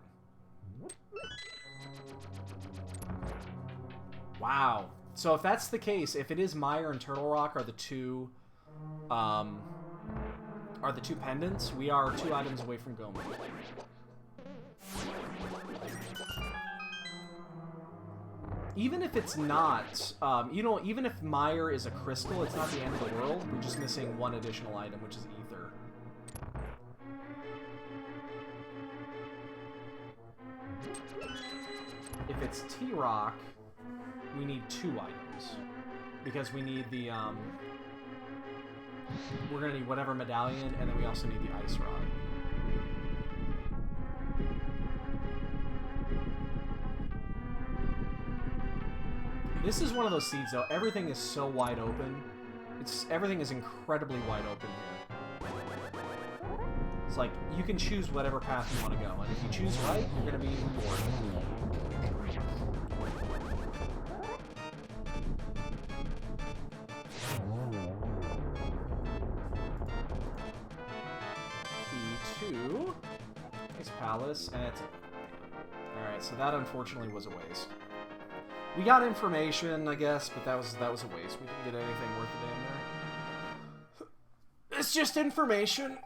Wow. So if that's the case, if it is Meyer and Turtle Rock are the two pendants, we are 2 items away from Goma. Even if it's not, you know, even if Meyer is a crystal, it's not the end of the world. We're just missing 1 additional item, which is ether. If it's T-Rock, we need 2 items. Because we need the, we're gonna need whatever medallion, and then we also need the ice rod. This is one of those seeds, though. Everything is so wide open. Everything is incredibly wide open here. It's like, you can choose whatever path you want to go, and if you choose right, you're going to be rewarded. Key to Ice Palace, and it's... Alright, so that unfortunately was a waste. We got information, I guess, but that was a waste. We didn't get anything worth a damn there. It's just information.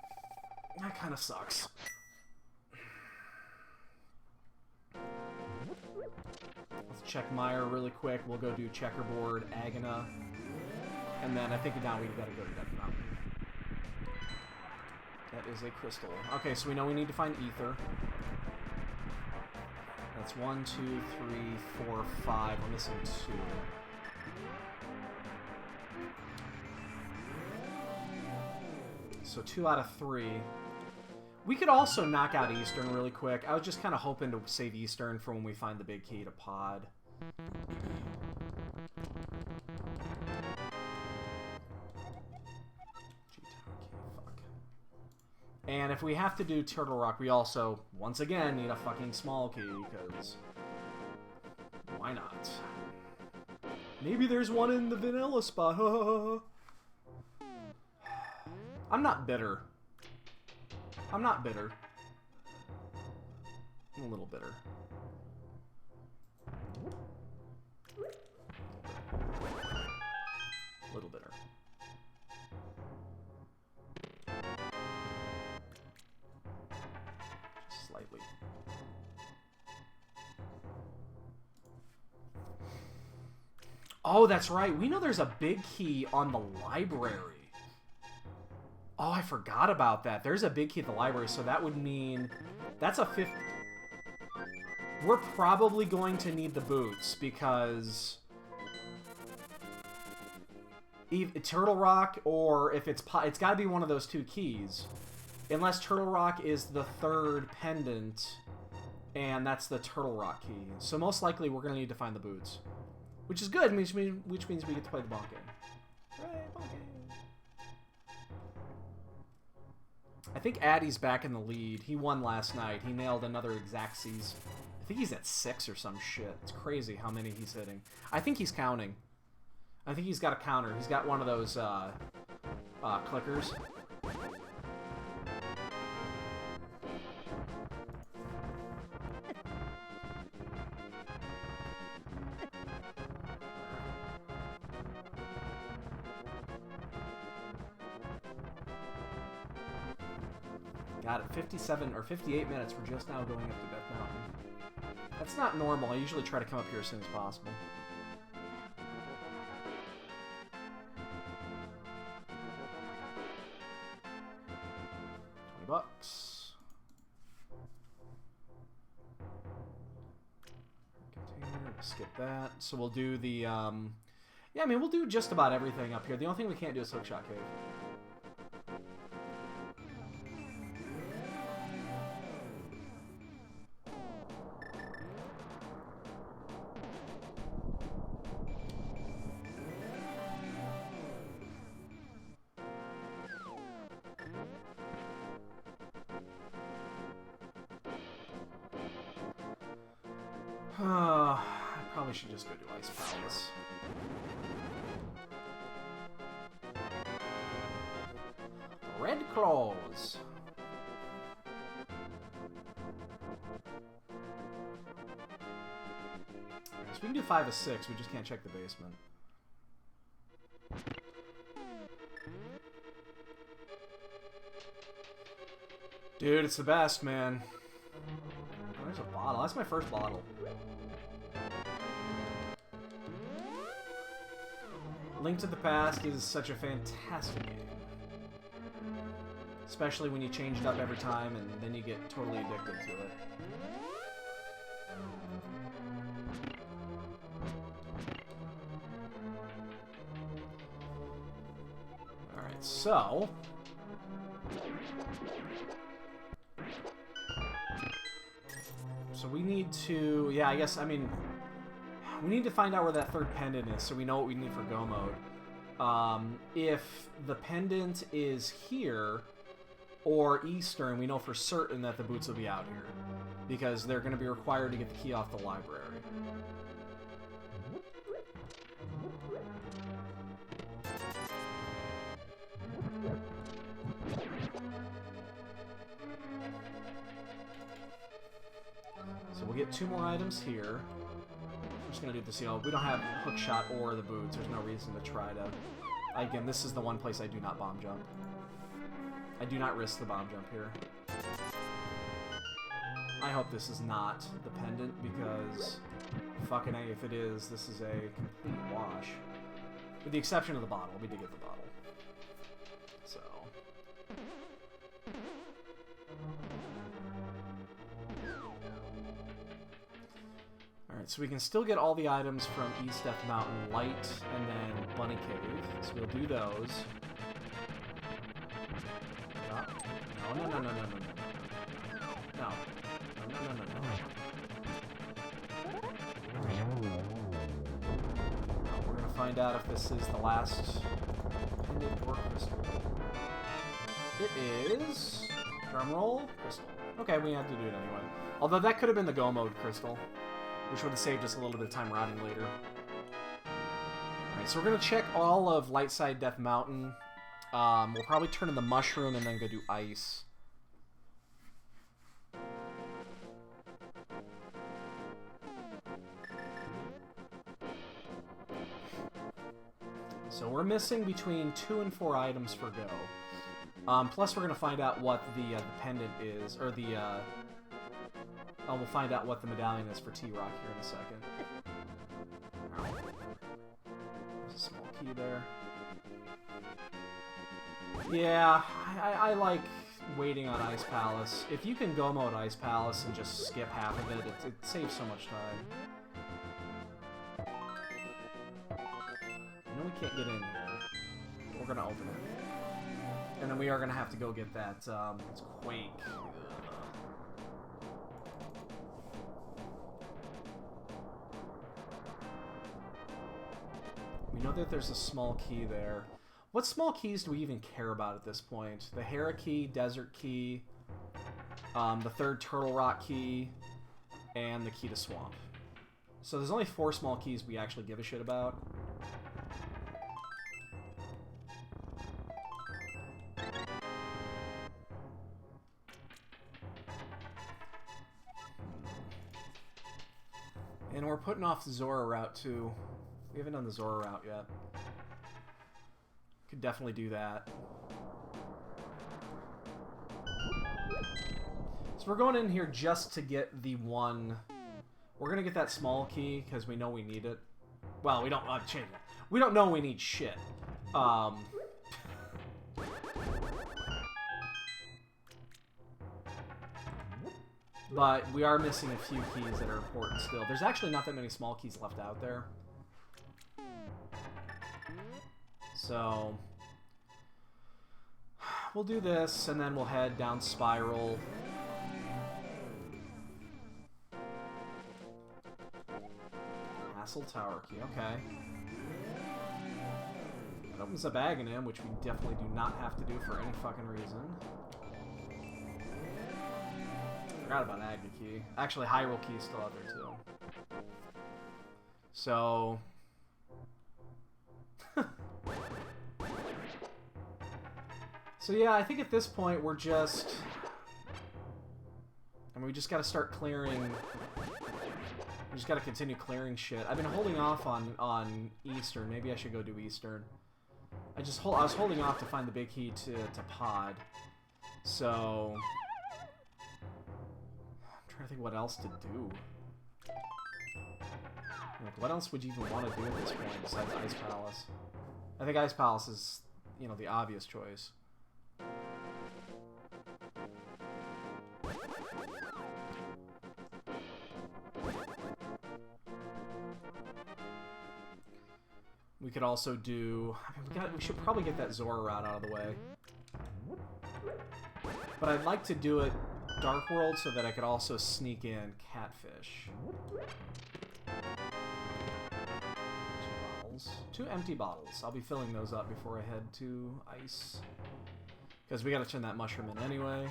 That kind of sucks. Let's check Meyer really quick. We'll go do Checkerboard, Agana, and then I think now we gotta go to Death Mountain. That is a crystal. Okay, so we know we need to find Ether. That's 1, 2, 3, 4, 5. We're missing 2. So 2 out of 3. We could also knock out Eastern really quick. I was just kind of hoping to save Eastern for when we find the big key to Pod. And if we have to do Turtle Rock, we also, once again, need a fucking small key, because... why not? Maybe there's one in the vanilla spot. I'm not bitter. I'm not bitter. I'm a little bitter. A little bitter. Just slightly. Oh, that's right. We know there's a big key on the library. Oh, I forgot about that. There's a big key at the library, so that would mean... that's a 50... We're probably going to need the boots, because... Turtle Rock, or if it's... it's got to be one of those 2 keys. Unless Turtle Rock is the 3rd pendant, and that's the Turtle Rock key. So most likely we're going to need to find the boots. Which is good, which means we get to play the ball game. Hooray, ball game. I think Addy's back in the lead. He won last night. He nailed another Exacxies. I think he's at 6 or some shit. It's crazy how many he's hitting. I think he's counting. I think he's got a counter. He's got one of those clickers. Got it. 57 or 58 minutes. We're just now going up to Death Mountain. That's not normal. I usually try to come up here as soon as possible. $20. Container. Skip that. So we'll do the. Yeah, I mean we'll do just about everything up here. The only thing we can't do is Hookshot Cave. I probably should just go to Ice Palace. Red Claws. So we can do 5 of 6, we just can't check the basement. Dude, it's the best, man. Oh, there's a bottle. That's my first bottle. Link to the Past is such a fantastic game. Especially when you change it up every time and then you get totally addicted to it. Alright, so... So we need to... Yeah, I guess, I mean... We need to find out where that 3rd pendant is so we know what we need for go mode. If the pendant is here, or Eastern, we know for certain that the boots will be out here. Because they're going to be required to get the key off the library. So we'll get 2 more items here. I'm just going to do the seal. We don't have hookshot or the boots. There's no reason to try to... Again, this is the one place I do not bomb jump. I do not risk the bomb jump here. I hope this is not the pendant, because fucking A, if it is, this is a complete wash. With the exception of the bottle. We did get the bottle. So... Alright, so we can still get all the items from East Death Mountain, Light, and then Bunny Cave. So we'll do those. No, no, no, no, no, no, no. No. No, no, no, no. We're gonna find out if this is the last pendant or crystal. It is... Drumroll? Crystal. Okay, we have to do it anyway. Although that could have been the Go Mode crystal, which would have saved us a little bit of time rotting later. Alright, so we're gonna check all of Lightside Death Mountain. We'll probably turn in the mushroom and then go do ice. So we're missing between 2 and 4 items for go. Plus we're going to find out what the pendant is, or the... we'll find out what the medallion is for T-Rock here in a second. Alright. There's a small key there. Yeah, I like waiting on Ice Palace. If you can go mode Ice Palace and just skip half of it, it saves so much time. I know we can't get in here. We're gonna open it. And then we are gonna have to go get that, it's Quake. We know that there's a small key there. What small keys do we even care about at this point? The Hera key, Desert key, the 3rd Turtle Rock key, and the key to Swamp. So there's only 4 small keys we actually give a shit about. And we're putting off the Zora route too. We haven't done the Zora route yet. Could definitely do that. So we're going in here just to get the one... We're going to get that small key because we know we need it. Well, we don't... change it. We don't know we need shit. But we are missing a few keys that are important still. There's actually not that many small keys left out there. So... We'll do this, and then we'll head down Spiral. Castle Tower key, okay. That opens up Aghanim, which we definitely do not have to do for any fucking reason. Forgot about Agni key. Actually, Hyrule key is still out there, too. So... So yeah, I think at this point we're just... I mean, we just gotta start clearing... We just gotta continue clearing shit. I've been holding off on Eastern. Maybe I should go do Eastern. I was holding off to find the big key to Pod. So... I'm trying to think what else to do. Like, what else would you even want to do at this point besides Ice Palace? I think Ice Palace is, you know, the obvious choice. We could also do... I mean, we should probably get that Zora route out of the way. But I'd like to do it Dark World so that I could also sneak in Catfish. 2 bottles. 2 empty bottles. I'll be filling those up before I head to Ice. Because we gotta turn that mushroom in anyway.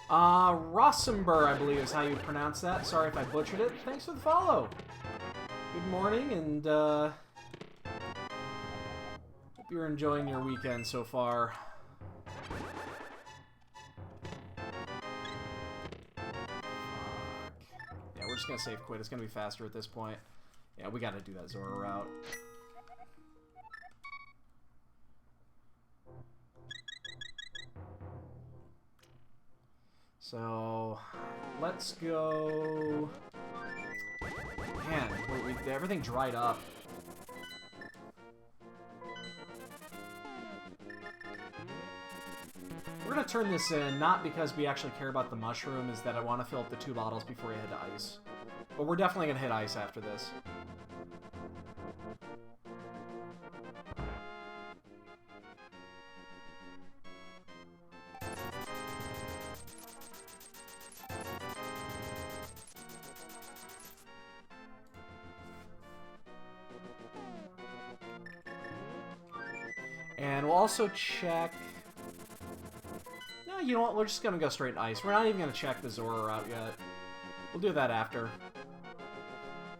Rossenber, I believe is how you pronounce that. Sorry if I butchered it. Thanks for the follow. Good morning, and hope you're enjoying your weekend so far. Yeah, we're just gonna save quit. It's gonna be faster at this point. Yeah, we gotta do that Zora route. So, let's go... Man, everything dried up. We're gonna turn this in, not because we actually care about the mushroom, is that I want to fill up the 2 bottles before we head to ice. But we're definitely gonna hit ice after this. And we'll also check... No, you know what? We're just gonna go straight to ice. We're not even gonna check the Zora route yet. We'll do that after.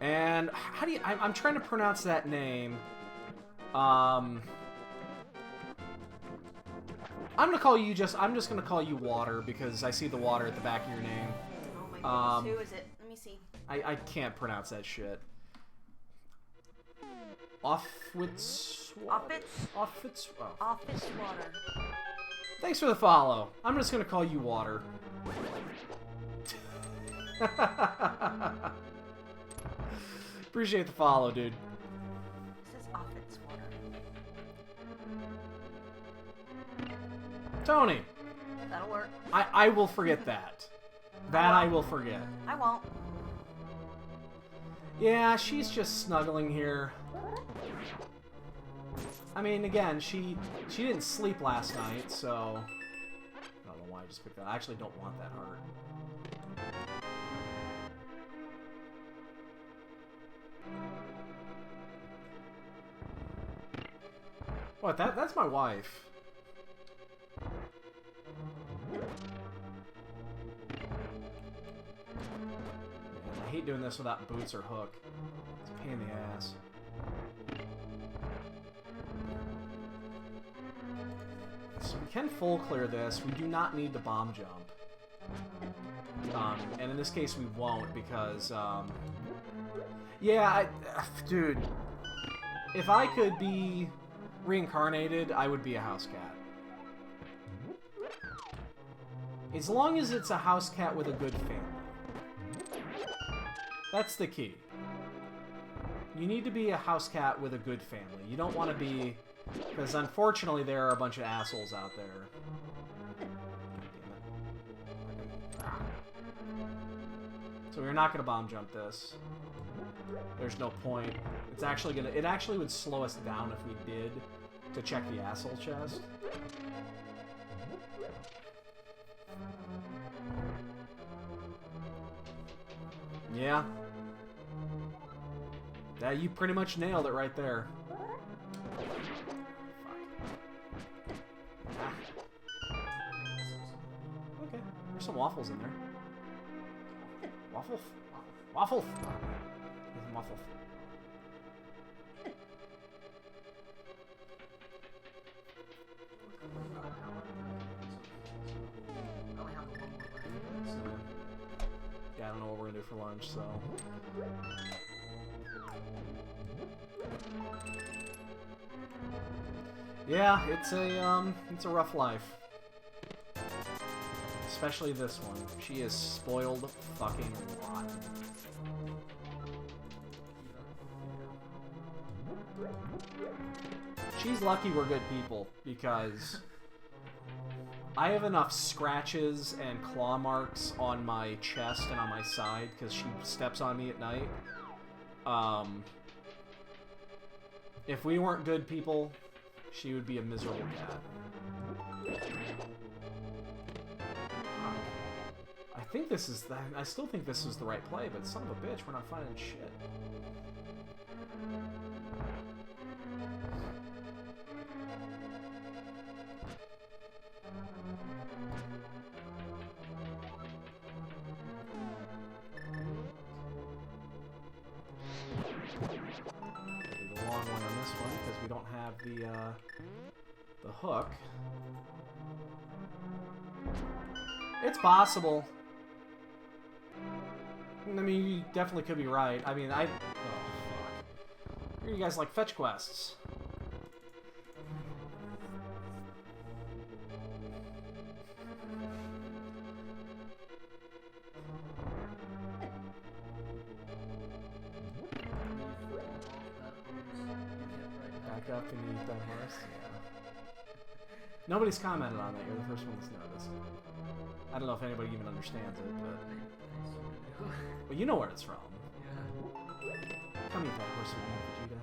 And how do you... I'm trying to pronounce that name. I'm gonna call you just... I'm just gonna call you Water, because I see the water at the back of your name. Oh my goodness, who is it? Let me see. I can't pronounce that shit. Offwitz Water? Offitz Water. Thanks for the follow. I'm just gonna call you Water. Appreciate the follow, dude. This is Offitz Water. Tony! That'll work. I will forget that. That I will forget. I won't. Yeah, she's just snuggling here. I mean, again, she didn't sleep last night, so... I don't know why I just picked that. I actually don't want that heart. What? That's my wife. Man, I hate doing this without boots or hook. It's a pain in the ass. So we can full clear this. We do not need the bomb jump. And in this case we won't because, yeah, dude, if I could be reincarnated, I would be a house cat. As long as it's a house cat with a good family. That's the key. You need to be a house cat with a good family. You don't want to be... Because unfortunately there are a bunch of assholes out there. So we're not gonna bomb jump this. There's no point. It's actually gonna... It actually would slow us down if we did to check the asshole chest. Yeah. Yeah, you pretty much nailed it right there. Okay, there's some waffles in there. Waffle? Waffle! Waffle. Yeah, I don't know what we're gonna do for lunch, so... Yeah, it's a rough life. Especially this one. She is spoiled fucking rotten. She's lucky we're good people, because I have enough scratches and claw marks on my chest and on my side, because she steps on me at night. If we weren't good people, she would be a miserable cat. I think this is... I still think this is the right play, but son of a bitch, we're not finding shit. wrong one on this one because we don't have the hook. It's possible. I mean, you definitely could be right. I mean, oh, fuck. You guys like fetch quests. Back up and eat that horse. Yeah. Nobody's commented on that. You're the first one that's noticed. I don't know if anybody even understands it, but... Well, you know where it's from. Yeah. Come eat that horse again, Vegeta.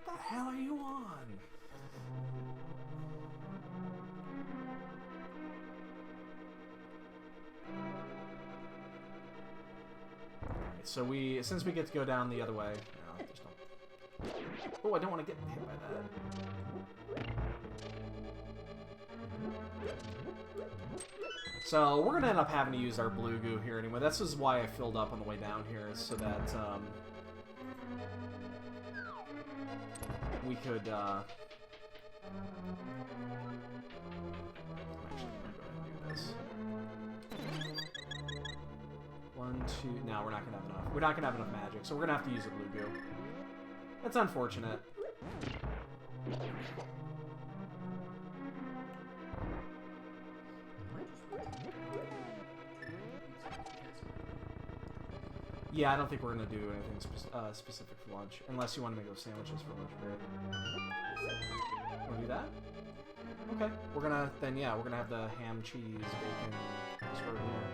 What the hell are you on? Alright, so since we get to go down the other way... No, just don't... Oh, I don't want to get hit by that. So, we're going to end up having to use our blue goo here anyway. This is why I filled up on the way down here, is so that, we could, actually, I'm going to go ahead and do this. 1, 2... No, we're not going to have enough. We're not going to have enough magic, so we're going to have to use a blue goo. That's unfortunate. Yeah, I don't think we're going to do anything specific for lunch. Unless you want to make those sandwiches for lunch, right? Want to do that? Okay. We're going to, then yeah, we're going to have the ham, cheese, bacon, extraordinaire.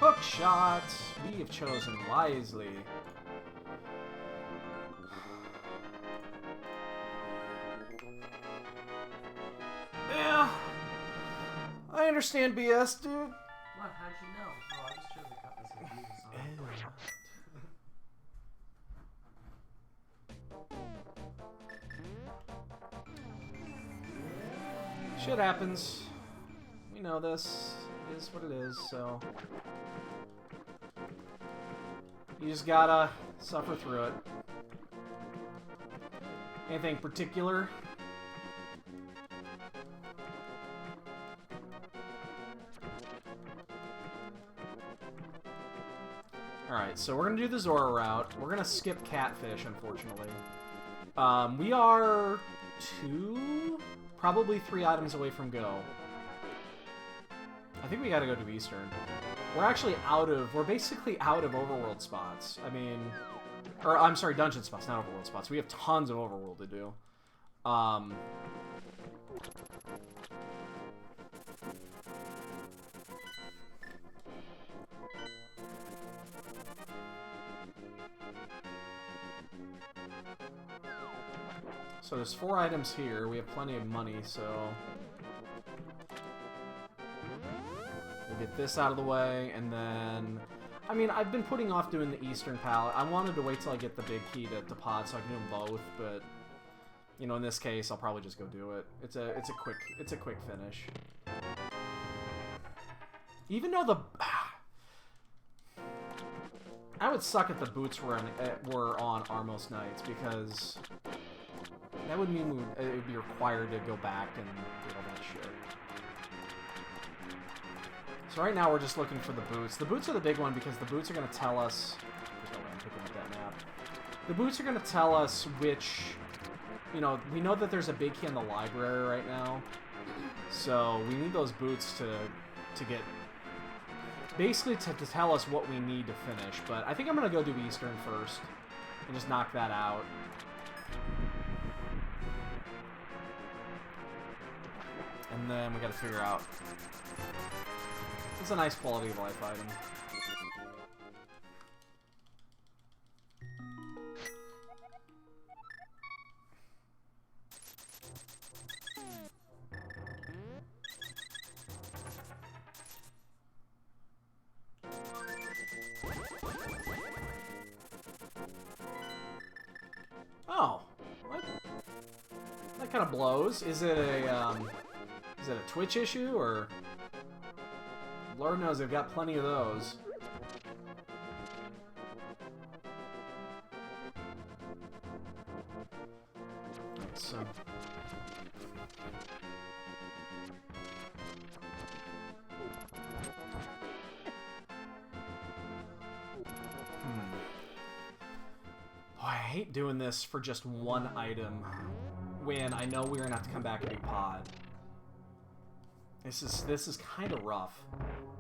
Hook shot! We have chosen wisely. Yeah. I understand BS, dude. What? How'd you know? Oh, I just chose the cup as a Jesus on. Shit happens. We know this. It is what it is, so... You just gotta suffer through it. Anything particular? Alright, so we're gonna do the Zora route. We're gonna skip Catfish, unfortunately. We are 2, probably 3 items away from Go. I think we gotta go to Eastern. We're actually we're basically out of overworld spots. I mean, or I'm sorry, dungeon spots, not overworld spots. We have tons of overworld to do. So there's 4 items here. We have plenty of money, so... We'll get this out of the way, and then... I mean, I've been putting off doing the Eastern Palette. I wanted to wait till I get the big key to Pod so I can do them both, but... You know, in this case, I'll probably just go do it. It's a quick finish. Even though the... I would suck if the boots were on Armos Knights, because... That would mean it would be required to go back and do all that shit. So right now we're just looking for the boots. The boots are the big one because the boots are going to tell us... There's no way I'm picking up that map. The boots are going to tell us which... You know, we know that there's a big key in the library right now. So we need those boots to get... Basically to tell us what we need to finish. But I think I'm going to go do Eastern first. And just knock that out. And then we gotta figure out... It's a nice quality of life item. kind of blows. Is it a Twitch issue, or Lord knows they've got plenty of those. So. Oh, I hate doing this for just one item when I know we're gonna have to come back and do pod. This is kind of rough.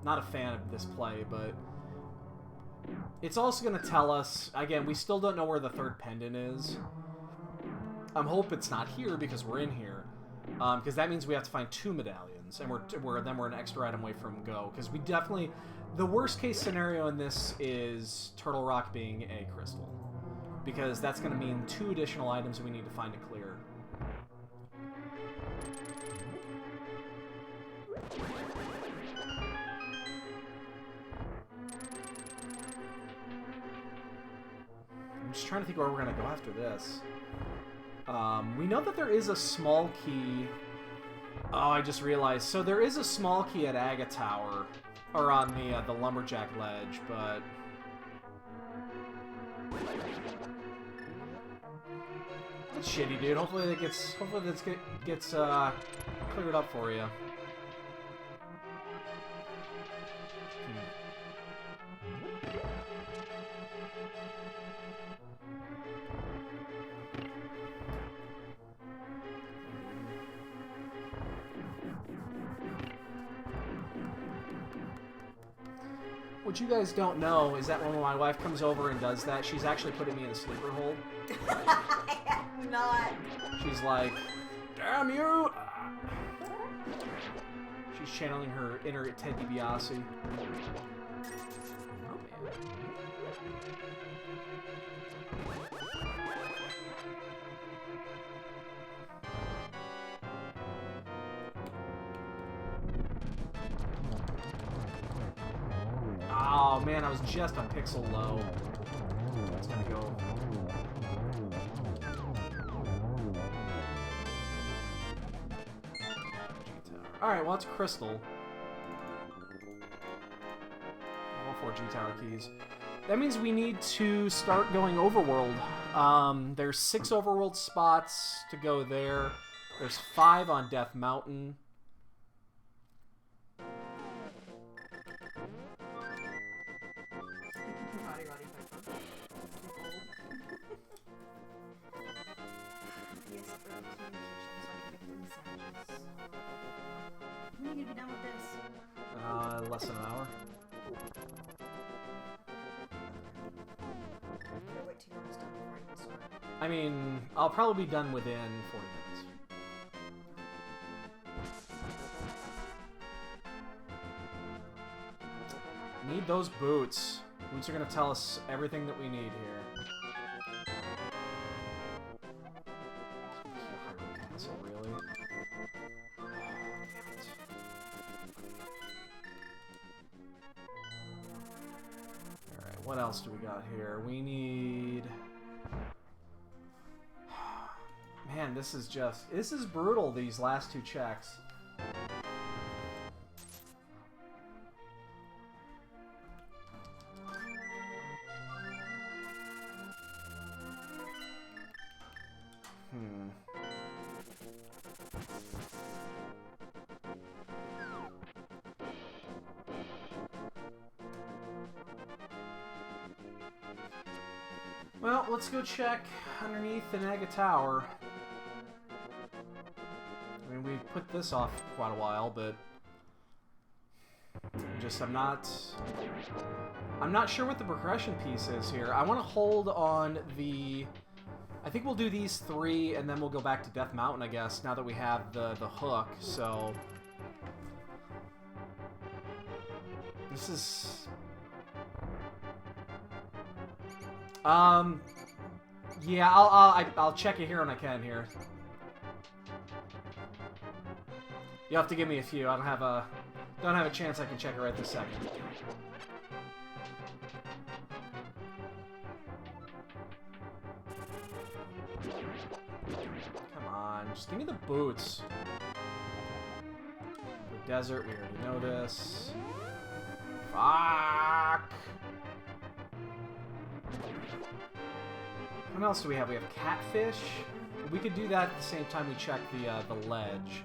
Not a fan of this play, but it's also gonna tell us again. We still don't know where the third pendant is. I hope it's not here because we're in here, because that means we have to find 2 medallions, and we're an extra item away from go. Because we definitely, the worst case scenario in this is Turtle Rock being a crystal, because that's going to mean 2 additional items we need to find to clear. I'm just trying to think where we're going to go after this. We know that there is a small key. Oh, I just realized. So there is a small key at Aga Tower, or on the Lumberjack Ledge, but that's shitty, dude. Hopefully that gets cleared up for you. What you guys don't know is that when my wife comes over and does that, she's actually putting me in a sleeper hold. I am not. She's like, damn you! She's channeling her inner Ted DiBiase. Oh, man. Oh man, I was just a pixel low. It's gonna go. Alright, well, it's crystal. All 4 G-Tower keys. That means we need to start going overworld. There's 6 overworld spots to go there. There's 5 on Death Mountain. When are you gonna be done with this? Less than an hour. Better wait till you're almost done before I can start. I mean, I'll probably be done within 40 minutes. Need those boots. Boots are going to tell us everything that we need here. Castle, really? Damn it. Alright, what else do we got here? We need... Man, this is brutal, these last 2 checks. Well, let's go check underneath the Naga Tower. I mean, we put this off quite a while, but I'm not sure what the progression piece is here. I want to hold on the... I think we'll do these 3, and then we'll go back to Death Mountain, I guess, now that we have the hook, so... This is... Yeah, I'll check it here when I can here. You'll have to give me a few. I don't have a chance I can check it right this second. Come on. Just give me the boots. The desert, we already know this. Fuck! What else do we have? We have catfish. We could do that at the same time we check the ledge.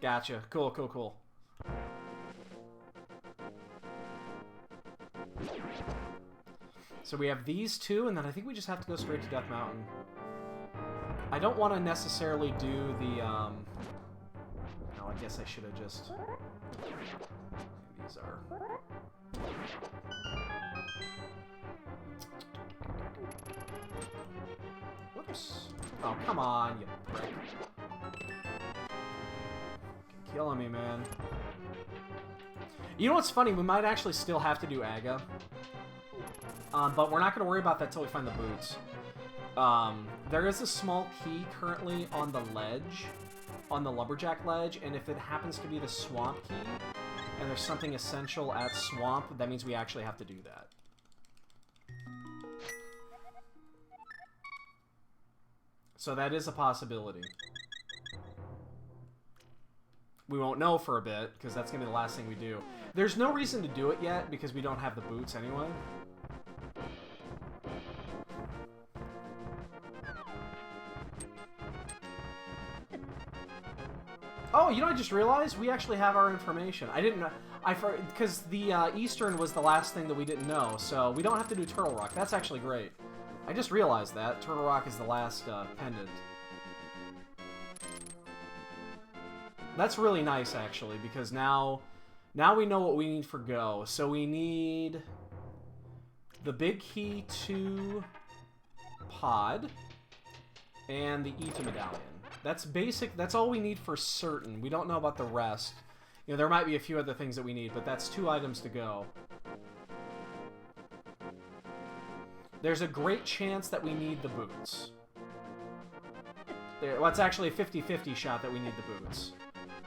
Gotcha. Cool, cool, cool. So we have these two, and then I think we just have to go straight to Death Mountain. I don't want to necessarily do the, No, I guess I should have just... These are... Whoops. Oh, come on, you prick. You're killing me, man. You know what's funny? We might actually still have to do Aga. But we're not going to worry about that till we find the boots. There is a small key currently on the ledge, on the Lumberjack ledge, and if it happens to be the Swamp key, and there's something essential at Swamp, that means we actually have to do that. So that is a possibility. We won't know for a bit, because that's going to be the last thing we do. There's no reason to do it yet, because we don't have the boots anyway. Oh, you know, I just realized we actually have our information. I didn't know, because the Eastern was the last thing that we didn't know, so we don't have to do Turtle Rock. That's actually great. I just realized that. Turtle Rock is the last pendant. That's really nice, actually, because now we know what we need for Go. So we need the big key to Pod and the Eta medallion. That's basic. That's all we need for certain. We don't know about the rest. You know, there might be a few other things that we need, but that's 2 items to go. There's a great chance that we need the boots. Well, it's actually a 50-50 shot that we need the boots.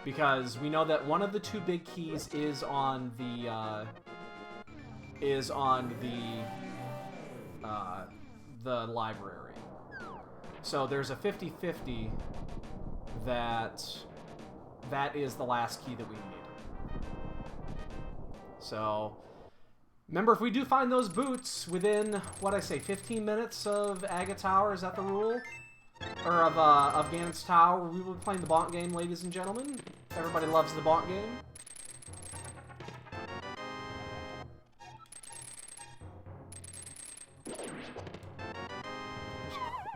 Because we know that one of the 2 big keys is on the library. So there's a 50-50 that is the last key that we need. So remember, if we do find those boots within, what I say, 15 minutes of Aga Tower, is that the rule? Or of Ganon's Tower, we will be playing the Bonk game, ladies and gentlemen. Everybody loves the Bonk game.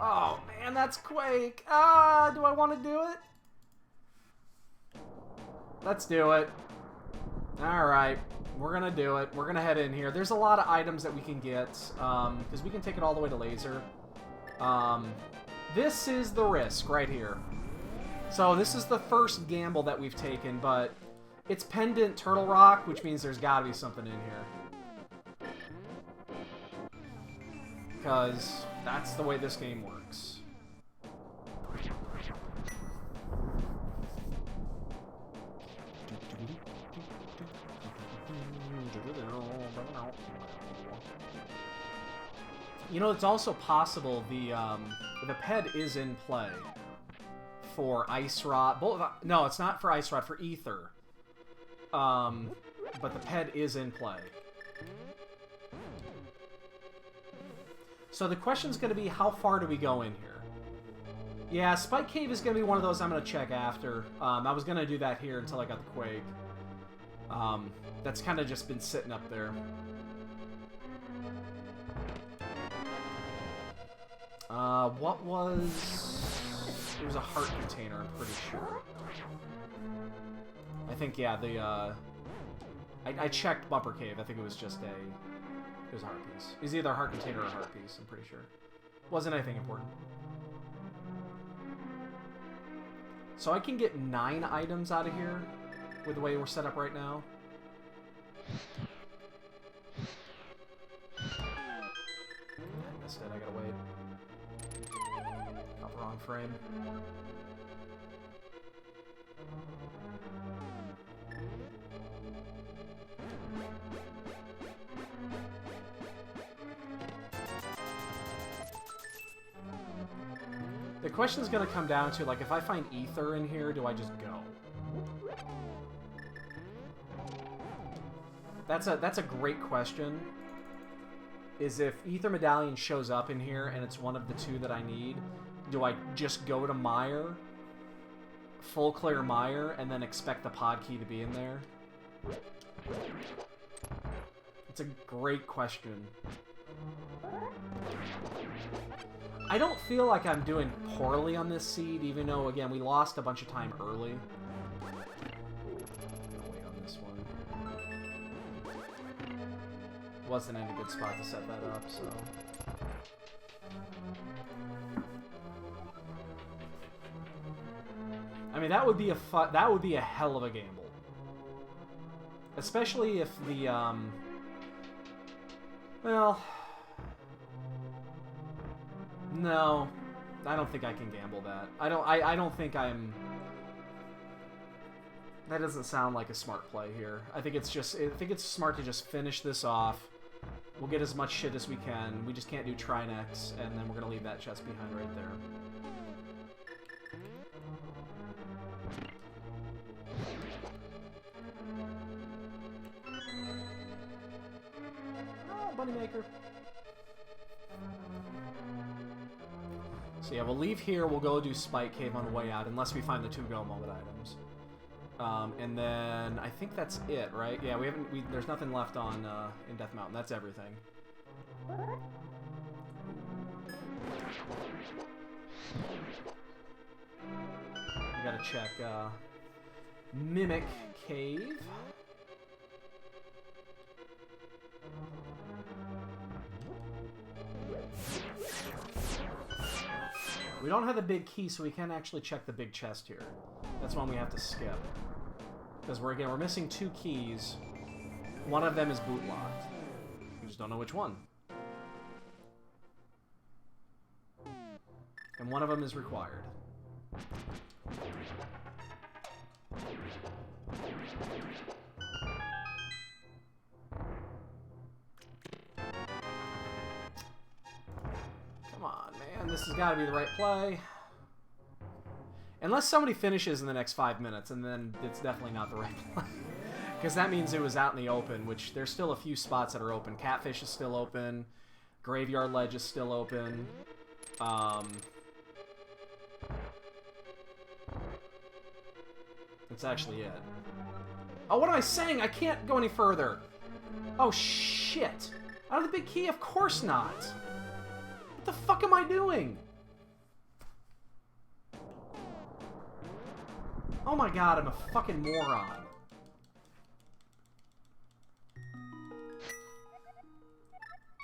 Oh, man, that's Quake. Ah, do I want to do it? Let's do it. Alright, we're going to do it. We're going to head in here. There's a lot of items that we can get, because we can take it all the way to Laser. This is the risk right here. So this is the first gamble that we've taken, but it's pendant Turtle Rock, which means there's got to be something in here. Because that's the way this game works. You know, it's also possible the PED is in play for Ice Rod. No, it's not for Ice Rod, for Ether. But the PED is in play. So the question's going to be, how far do we go in here? Yeah, Spike Cave is going to be one of those I'm going to check after. I was going to do that here until I got the Quake. That's kind of just been sitting up there. What was... It was a heart container, I'm pretty sure. I think, yeah, the, I checked Bumper Cave. I think it was just a... It was a heart piece. It was either a heart container or a heart piece, I'm pretty sure. Wasn't anything important. So I can get 9 items out of here with the way we're set up right now. I missed it, I gotta wait. Got the wrong frame. The question's gonna come down to, like, if I find ether in here, do I just go? That's a great question. Is if ether medallion shows up in here and it's one of the two that I need, do I just go to Mire, full clear Mire, and then expect the pod key to be in there? It's a great question. I don't feel like I'm doing poorly on this seed, even though, again, we lost a bunch of time early. I'm gonna wait on this one. Wasn't in a good spot to set that up, so... I mean, that would be a hell of a gamble. Especially if the, well... No, I don't think I can gamble that. I don't think I'm... That doesn't sound like a smart play here. I think it's smart to just finish this off. We'll get as much shit as we can. We just can't do Trinex, and then we're gonna leave that chest behind right there. Oh, Bunny Maker. So yeah, we'll leave here, we'll go do Spike Cave on the way out, unless we find the two Go Moment items. And then, I think that's it, right? Yeah, there's nothing left on, in Death Mountain, that's everything. We gotta check, Mimic Cave. We don't have the big key, so we can't actually check the big chest here. That's one we have to skip. Because we're missing two keys. One of them is boot locked. We just don't know which one. And one of them is required. Come on, man. This has got to be the right play. Unless somebody finishes in the next 5 minutes, and then it's definitely not the right play. Because that means it was out in the open, which there's still a few spots that are open. Catfish is still open. Graveyard Ledge is still open. That's actually it. Oh, what am I saying? I can't go any further. Oh, shit. Out of the big key? Of course not. What the fuck am I doing? Oh my god, I'm a fucking moron.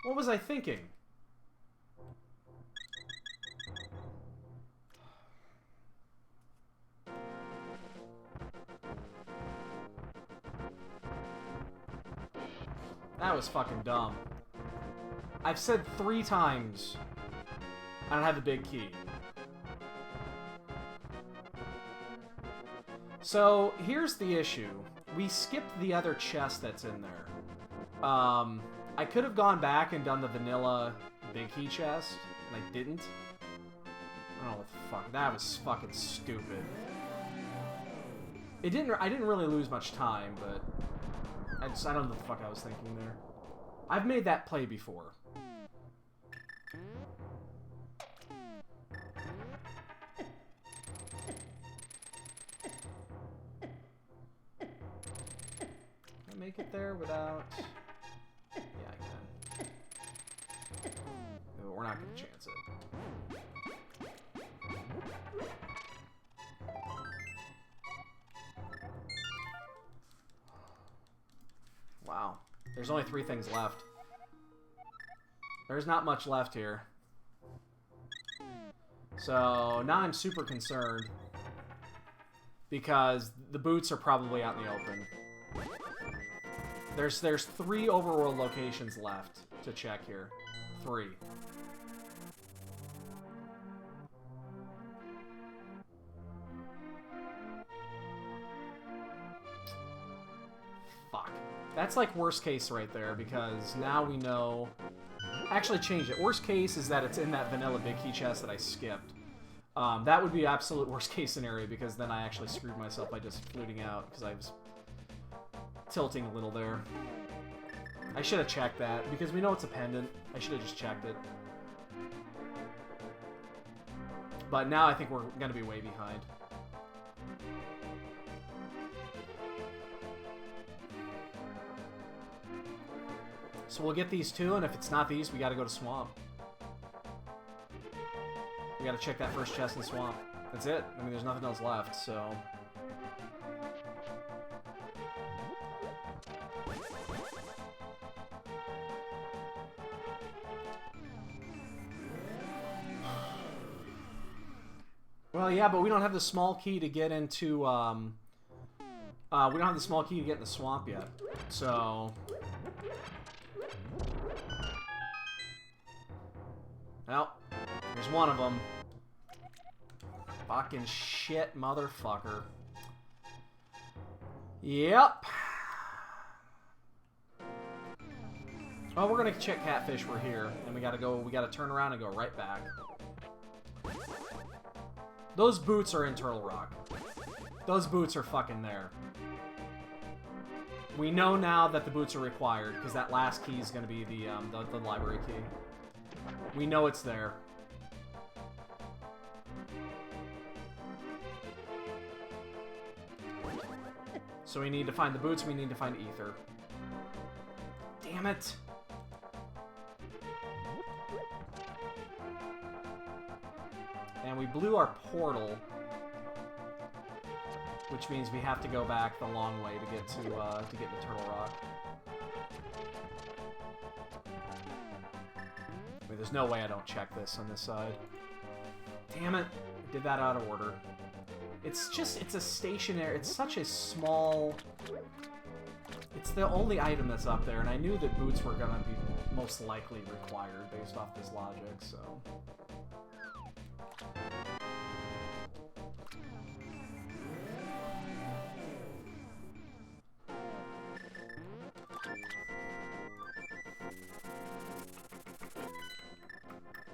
What was I thinking? That was fucking dumb. I've said 3 times I don't have the big key. So, here's the issue. We skipped the other chest that's in there. I could have gone back and done the vanilla big key chest, and I didn't. I don't know what the fuck. That was fucking stupid. I didn't really lose much time, but I don't know what the fuck I was thinking there. I've made that play before. Can I make it there without... Yeah, I can. No, we're not gonna chance it. Wow. There's only 3 things left. There's not much left here. So, now I'm super concerned. Because the boots are probably out in the open. There's 3 overworld locations left to check here. 3. Fuck. That's like worst case right there, because now we know... Actually change it. Worst case is that it's in that vanilla big key chest that I skipped. That would be absolute worst case scenario, because then I actually screwed myself by just fluting out, because I was tilting a little there. I should have checked that, because we know it's a pendant. I should have just checked it. But now I think we're going to be way behind. So we'll get these two, and if it's not these, we got to go to Swamp. We got to check that first chest in the Swamp. That's it. I mean, there's nothing else left, so... Well, yeah, but we don't have the small key to get into, we don't have the small key to get in the Swamp yet, so... Well, here's one of them. Fucking shit, motherfucker. Yep. Oh, we're gonna check Catfish, we're here. And we gotta turn around and go right back. Those boots are in Turtle Rock. Those boots are fucking there. We know now that the boots are required, because that last key is gonna be the library key. We know it's there. So we need to find the boots, we need to find Ether. Damn it! And we blew our portal, which means we have to go back the long way to get to Turtle Rock. I mean, there's no way I don't check this on this side. Damn it! I did that out of order. It's a stationary... It's such a small... It's the only item that's up there, and I knew that boots were gonna be most likely required based off this logic, so...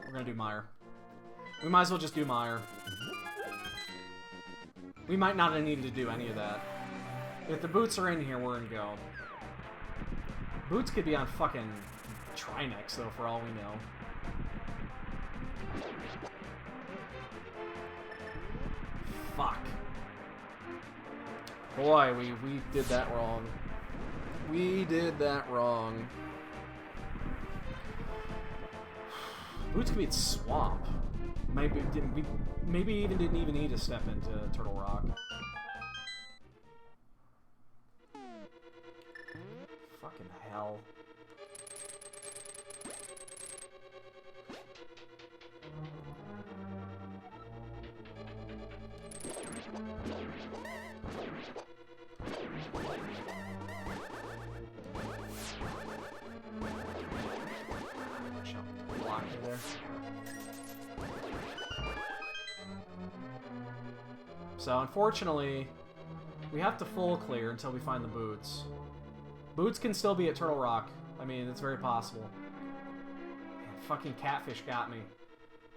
We're gonna do Meyer. We might as well just do Meyer. We might not have needed to do any of that. If the boots are in here, we're gonna go. Boots could be on fucking Trinex, though, for all we know. Fuck. Boy, we did that wrong. We did that wrong. Boots could be at Swamp. Maybe even didn't need to step into Turtle Rock. Fucking hell. Block me there. So, unfortunately, we have to full clear until we find the boots. Boots can still be at Turtle Rock. I mean, it's very possible. Man, fucking Catfish got me.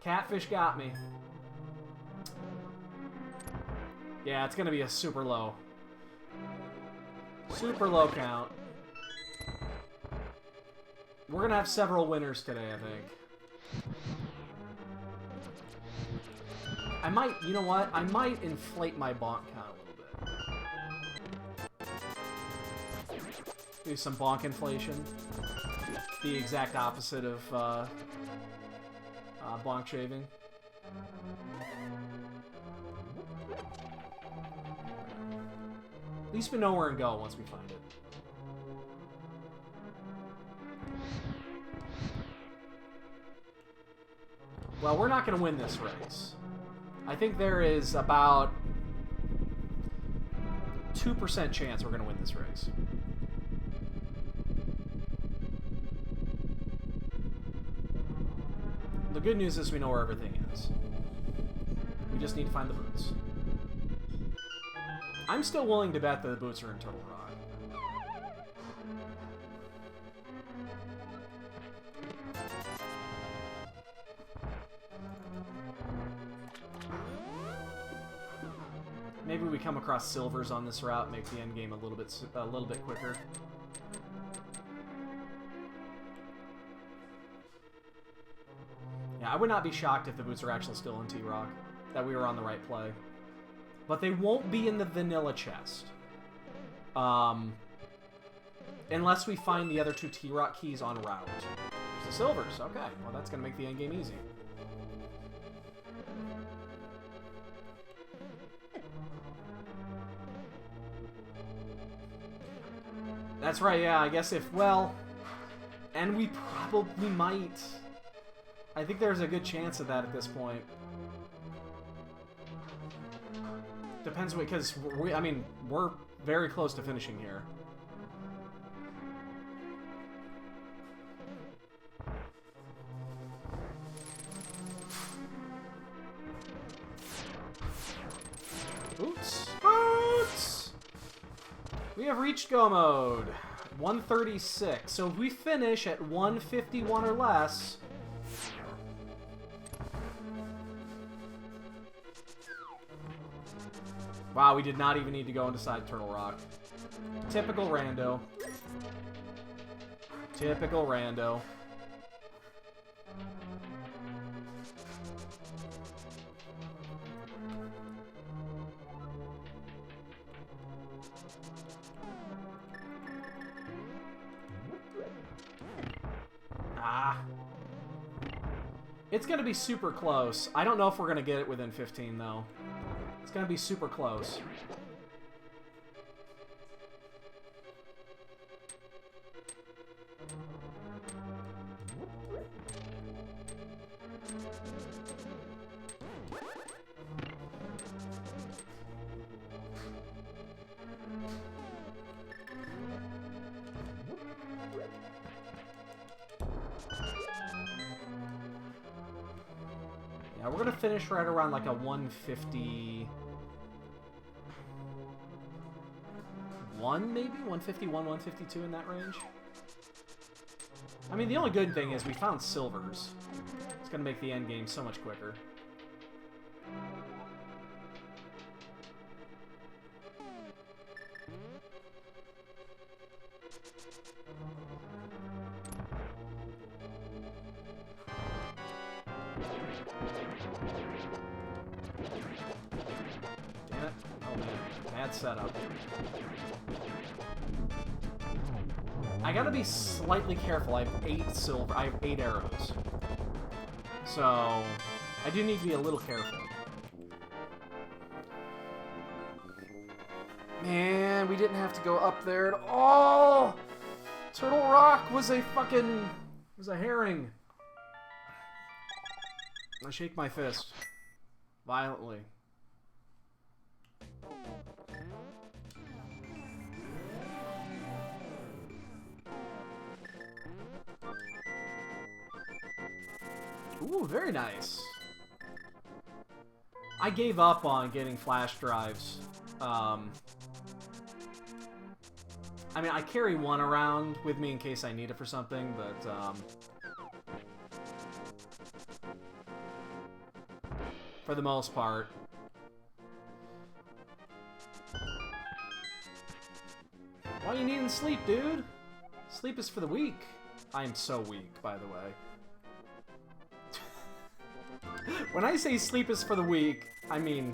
Catfish got me. Yeah, it's gonna be a super low. Super low count. We're gonna have several winners today, I think. I might, you know what? I might inflate my bonk count a little bit. Do some bonk inflation. The exact opposite of bonk shaving. At least we know where to go once we find it. Well, we're not going to win this race. I think there is about 2% chance we're going to win this race. The good news is we know where everything is. We just need to find the boots. I'm still willing to bet that the boots are in Turtle Rock. Maybe we come across silvers on this route, make the end game a little bit quicker. Yeah, I would not be shocked if the boots are actually still in T-Rock, that we were on the right play. But they won't be in the vanilla chest. Unless we find the other 2 T-Rock keys en route. There's the silvers. Okay, well that's going to make the endgame easy. That's right, yeah, I guess if, well... And we probably might. I think there's a good chance of that at this point. Depends, because I mean, we're very close to finishing here. Boots! Boots! We have reached go mode. 136. So if we finish at 151 or less... Wow, we did not even need to go inside Turtle Rock. Typical Rando. Typical Rando. Ah. It's gonna be super close. I don't know if we're gonna get it within 15, though. It's gonna be super close. Yeah, we're gonna finish right around like a 150... maybe? 151, 152 in that range? I mean, the only good thing is we found silvers. It's gonna make the end game so much quicker. Damn it. Oh man, bad setup. I gotta be slightly careful. I have 8 silver. I have 8 arrows. So, I do need to be a little careful. Man, we didn't have to go up there at all! Turtle Rock was a fucking... was a herring. I shake my fist. Violently. Ooh, very nice. I gave up on getting flash drives. I mean, I carry one around with me in case I need it for something, but, for the most part. Why are you needing sleep, dude? Sleep is for the weak. I am so weak, by the way. When I say sleep is for the weak, I mean...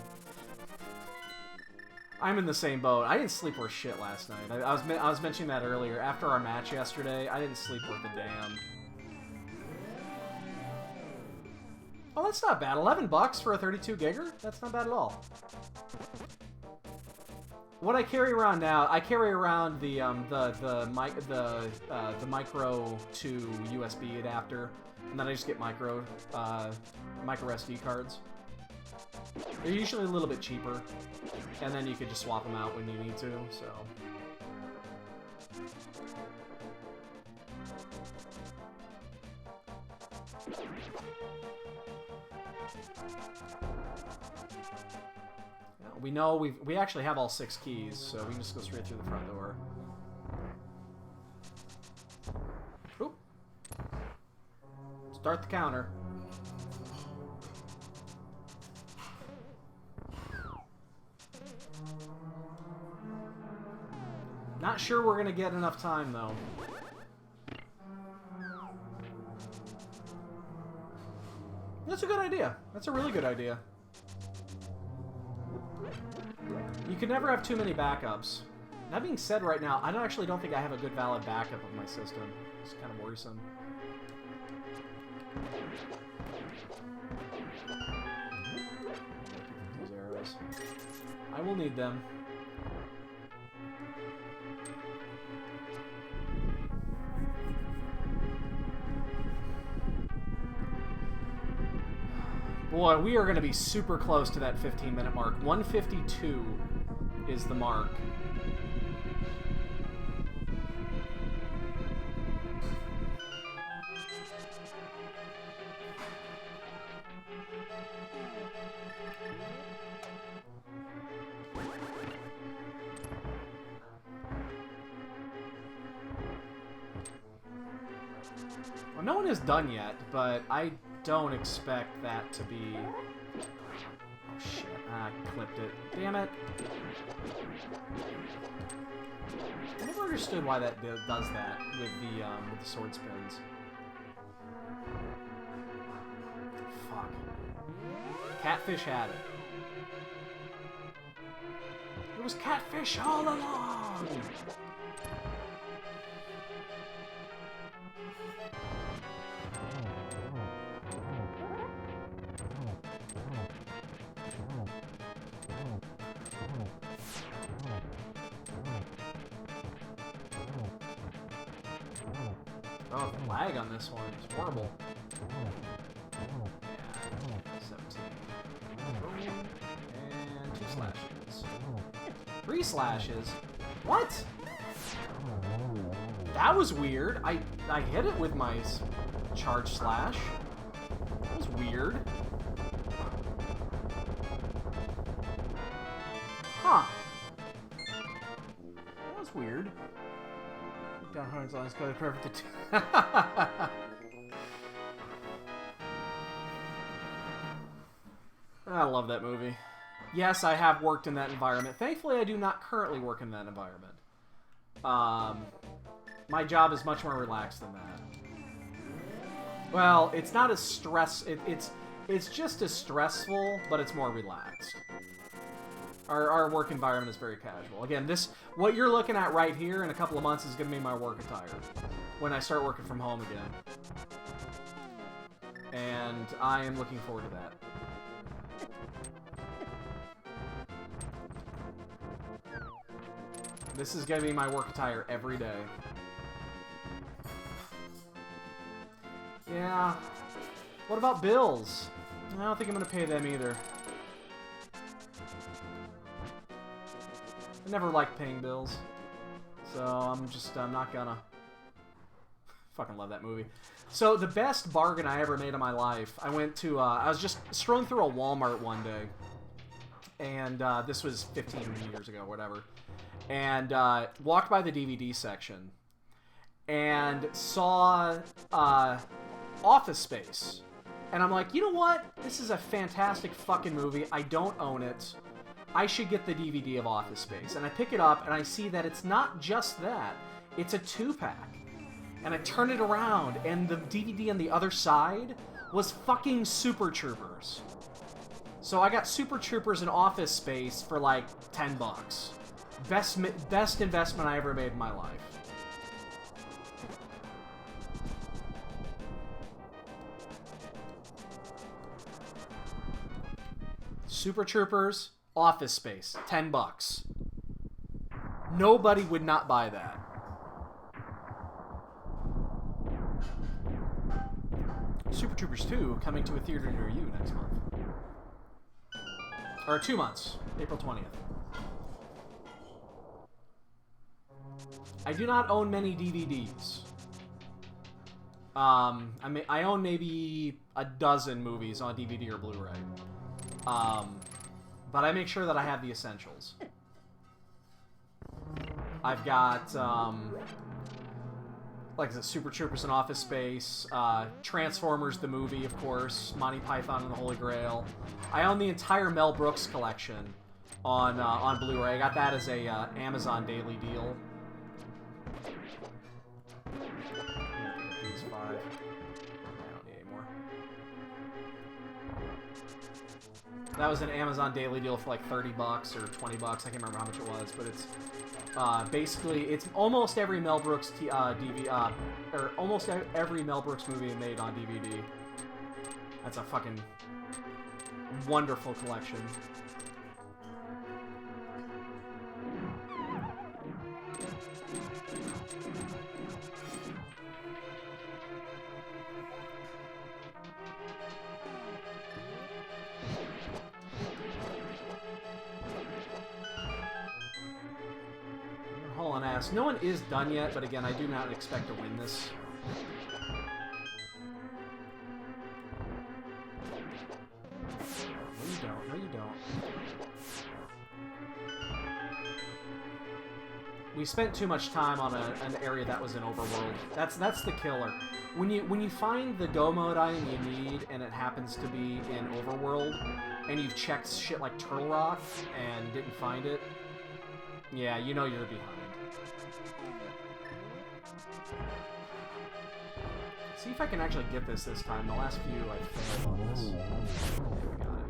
I'm in the same boat. I didn't sleep worth shit last night. I was mentioning that earlier. After our match yesterday, I didn't sleep worth a damn. Oh, that's not bad. $11 for a 32 gigger? That's not bad at all. What I carry around now, I carry around the micro to USB adapter, and then I just get micro SD cards. They're usually a little bit cheaper, and then you could just swap them out when you need to. So. We know we actually have all 6 keys, so we can just go straight through the front door. Oop. Start the counter. Not sure we're gonna get enough time, though. That's a good idea. That's a really good idea. You can never have too many backups. That being said, right now, I actually don't think I have a good valid backup of my system. It's kind of worrisome. These arrows. I will need them. Boy, we are going to be super close to that 15-minute mark. 152 is the mark. Well, no one is done yet, but I don't expect that to be... Oh, shit. I clipped it. Damn it. I never understood why that does that with the sword spins. Fuck. Catfish had it. It was catfish all along! Oh, the lag on this one is horrible. Yeah, 17. And 2 slashes. 3 slashes? What? That was weird. I hit it with my charge slash. That was weird. Huh. That was weird. Down Hard's lines code perfect. I love that movie. Yes, I have worked in that environment. Thankfully, I do not currently work in that environment. My job is much more relaxed than that. Well, it's not as it's just as stressful, but it's more relaxed. Our work environment is very casual. Again, what you're looking at right here in a couple of months is going to be my work attire when I start working from home again. And I am looking forward to that. This is going to be my work attire every day. Yeah. What about bills? I don't think I'm going to pay them either. I never liked paying bills. So I'm not gonna. Fucking love that movie. So the best bargain I ever made in my life, I went to, I was just strolling through a Walmart one day. And this was 15 years ago, whatever. And walked by the DVD section. And saw Office Space. And I'm like, you know what? This is a fantastic fucking movie. I don't own it. I should get the DVD of Office Space. And I pick it up, and I see that it's not just that. It's a 2-pack. And I turn it around, and the DVD on the other side was fucking Super Troopers. So I got Super Troopers and Office Space for like $10. Best investment I ever made in my life. Super Troopers, Office Space, $10. Nobody would not buy that. Super Troopers 2 coming to a theater near you next month. Or 2 months, April 20th. I do not own many DVDs. I own maybe a dozen movies on DVD or Blu-ray. But I make sure that I have the essentials. I've got, like I said, Super Troopers and Office Space, Transformers the movie, of course, Monty Python and the Holy Grail. I own the entire Mel Brooks collection on Blu-ray. I got that as a Amazon daily deal. These 5. I don't need any more. That was an Amazon daily deal for like 30 bucks or 20 bucks. I can't remember how much it was, but it's basically it's almost every Mel Brooks DVD or almost every Mel Brooks movie made on DVD. That's a fucking wonderful collection. Hauling ass. No one is done yet, but again, I do not expect to win this. No, you don't. No, you don't. We spent too much time on an area that was in overworld. That's the killer. When you find the go mode item you need and it happens to be in overworld, and you've checked shit like Turtle Rock and didn't find it, yeah, you know you're behind. See if I can actually get this time. The last few I failed on this. Okay, we got it.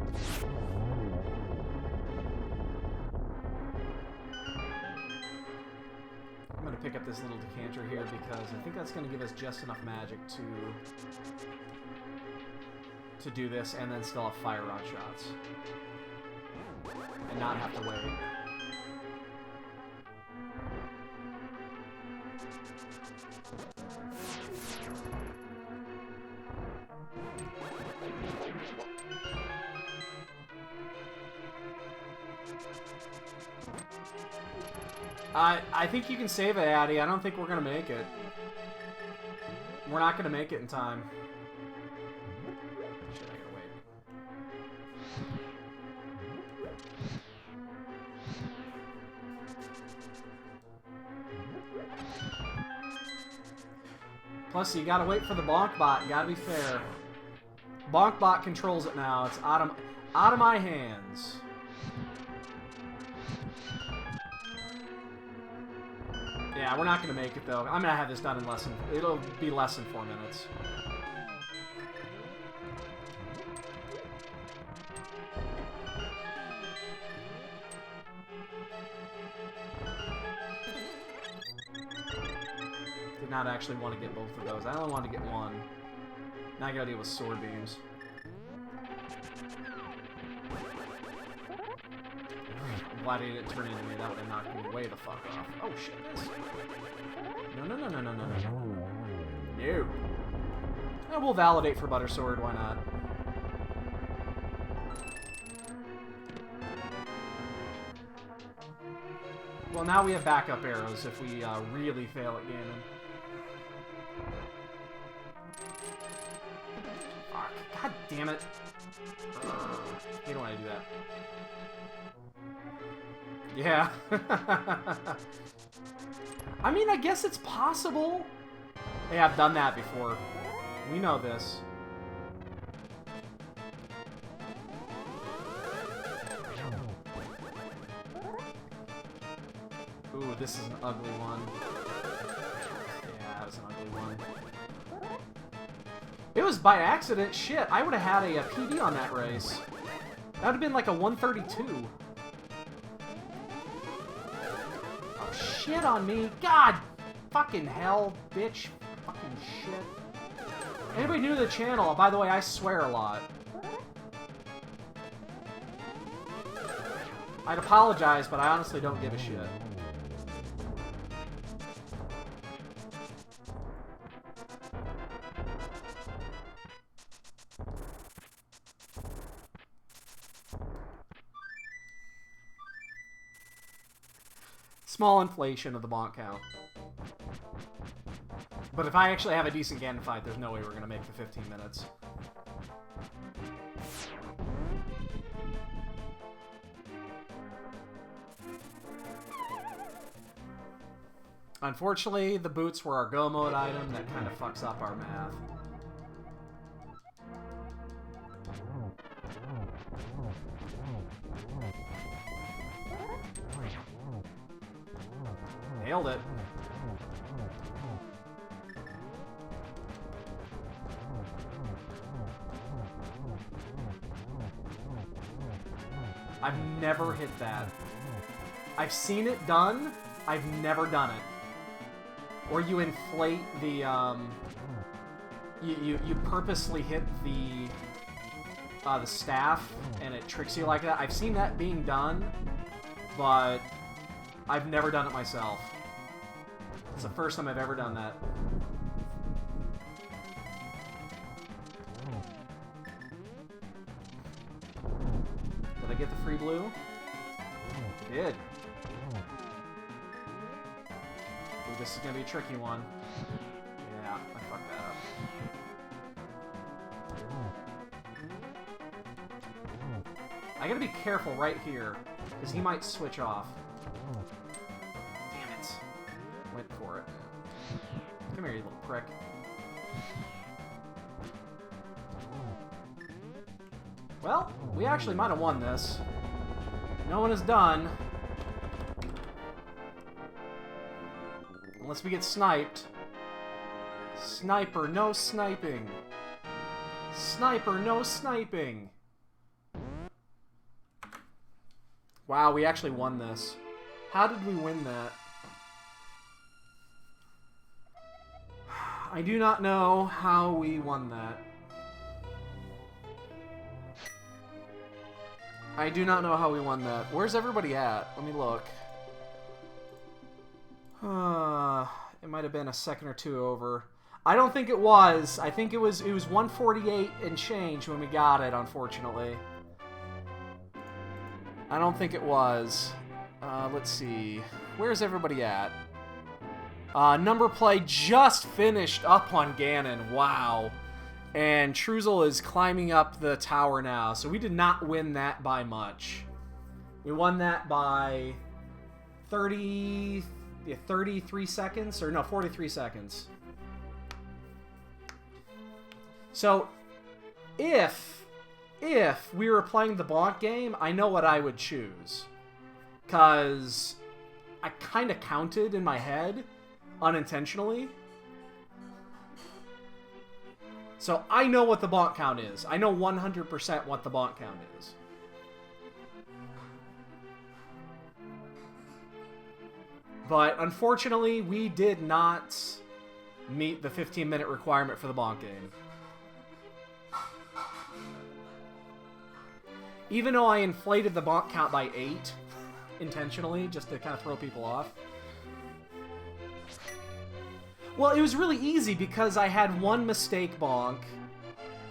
I'm going to pick up this little decanter here because I think that's going to give us just enough magic to do this and then still have fire rod shots. And not have to wait. I think you can save it, Addy. I don't think we're gonna make it. We're not gonna make it in time. Shit, I gotta wait. Plus, you gotta wait for the bonk bot. Gotta be fair. Bonk bot controls it now. It's out of my hands. Yeah, we're not gonna make it though. I'm gonna have this done in less than. It'll be less than 4 minutes. Did not actually want to get both of those. I only wanted to get one. Now I gotta deal with sword beams. I'm glad he didn't turn into me. That would have knocked me way the fuck off. Oh shit, this. No. No. We'll validate for Butter Sword, why not? Well, now we have backup arrows if we really fail at Ganon. Fuck. God damn it. Hate when I do that. Yeah. I mean, I guess it's possible. Hey, I've done that before. We know this. Ooh, this is an ugly one. Yeah, that was an ugly one. It was by accident. Shit, I would have had a PD on that race. That would have been like a 132. Oh, shit on me. God fucking hell, bitch. Fucking shit. Anybody new to the channel? By the way, I swear a lot. I'd apologize, but I honestly don't give a shit. Small inflation of the bonk count. But if I actually have a decent Ganon fight, there's no way we're going to make the 15 minutes. Unfortunately, the boots were our go mode item. That kind of fucks up our math. Nailed it. I've never hit that. I've seen it done. I've never done it. Or you inflate the, you purposely hit the staff, and it tricks you like that. I've seen that being done, but I've never done it myself. It's the first time I've ever done that. Did I get the free blue? Did. Ooh, this is gonna be a tricky one. Yeah, I fucked that up. I gotta be careful right here, because he might switch off. Damn it. Went for it. Come here, you little prick. Well, we actually might have won this. No one is done. Unless we get sniped. Sniper, no sniping. Sniper, no sniping. Wow, we actually won this. How did we win that? I do not know how we won that. I do not know how we won that. Where's everybody at? Let me look. It might have been a second or two over. I don't think it was. I think it was 148 and change when we got it, unfortunately. I don't think it was. Let's see. Where's everybody at? Number play just finished up on Ganon. Wow. And Truzel is climbing up the tower now. So we did not win that by much. We won that by 33 seconds. Or no, 43 seconds. So, if we were playing the Bonk game, I know what I would choose. Because I kind of counted in my head, unintentionally. So I know what the bonk count is. I know 100% what the bonk count is. But unfortunately, we did not meet the 15-minute requirement for the bonk game. Even though I inflated the bonk count by 8, intentionally, just to kind of throw people off. Well, it was really easy because I had one mistake bonk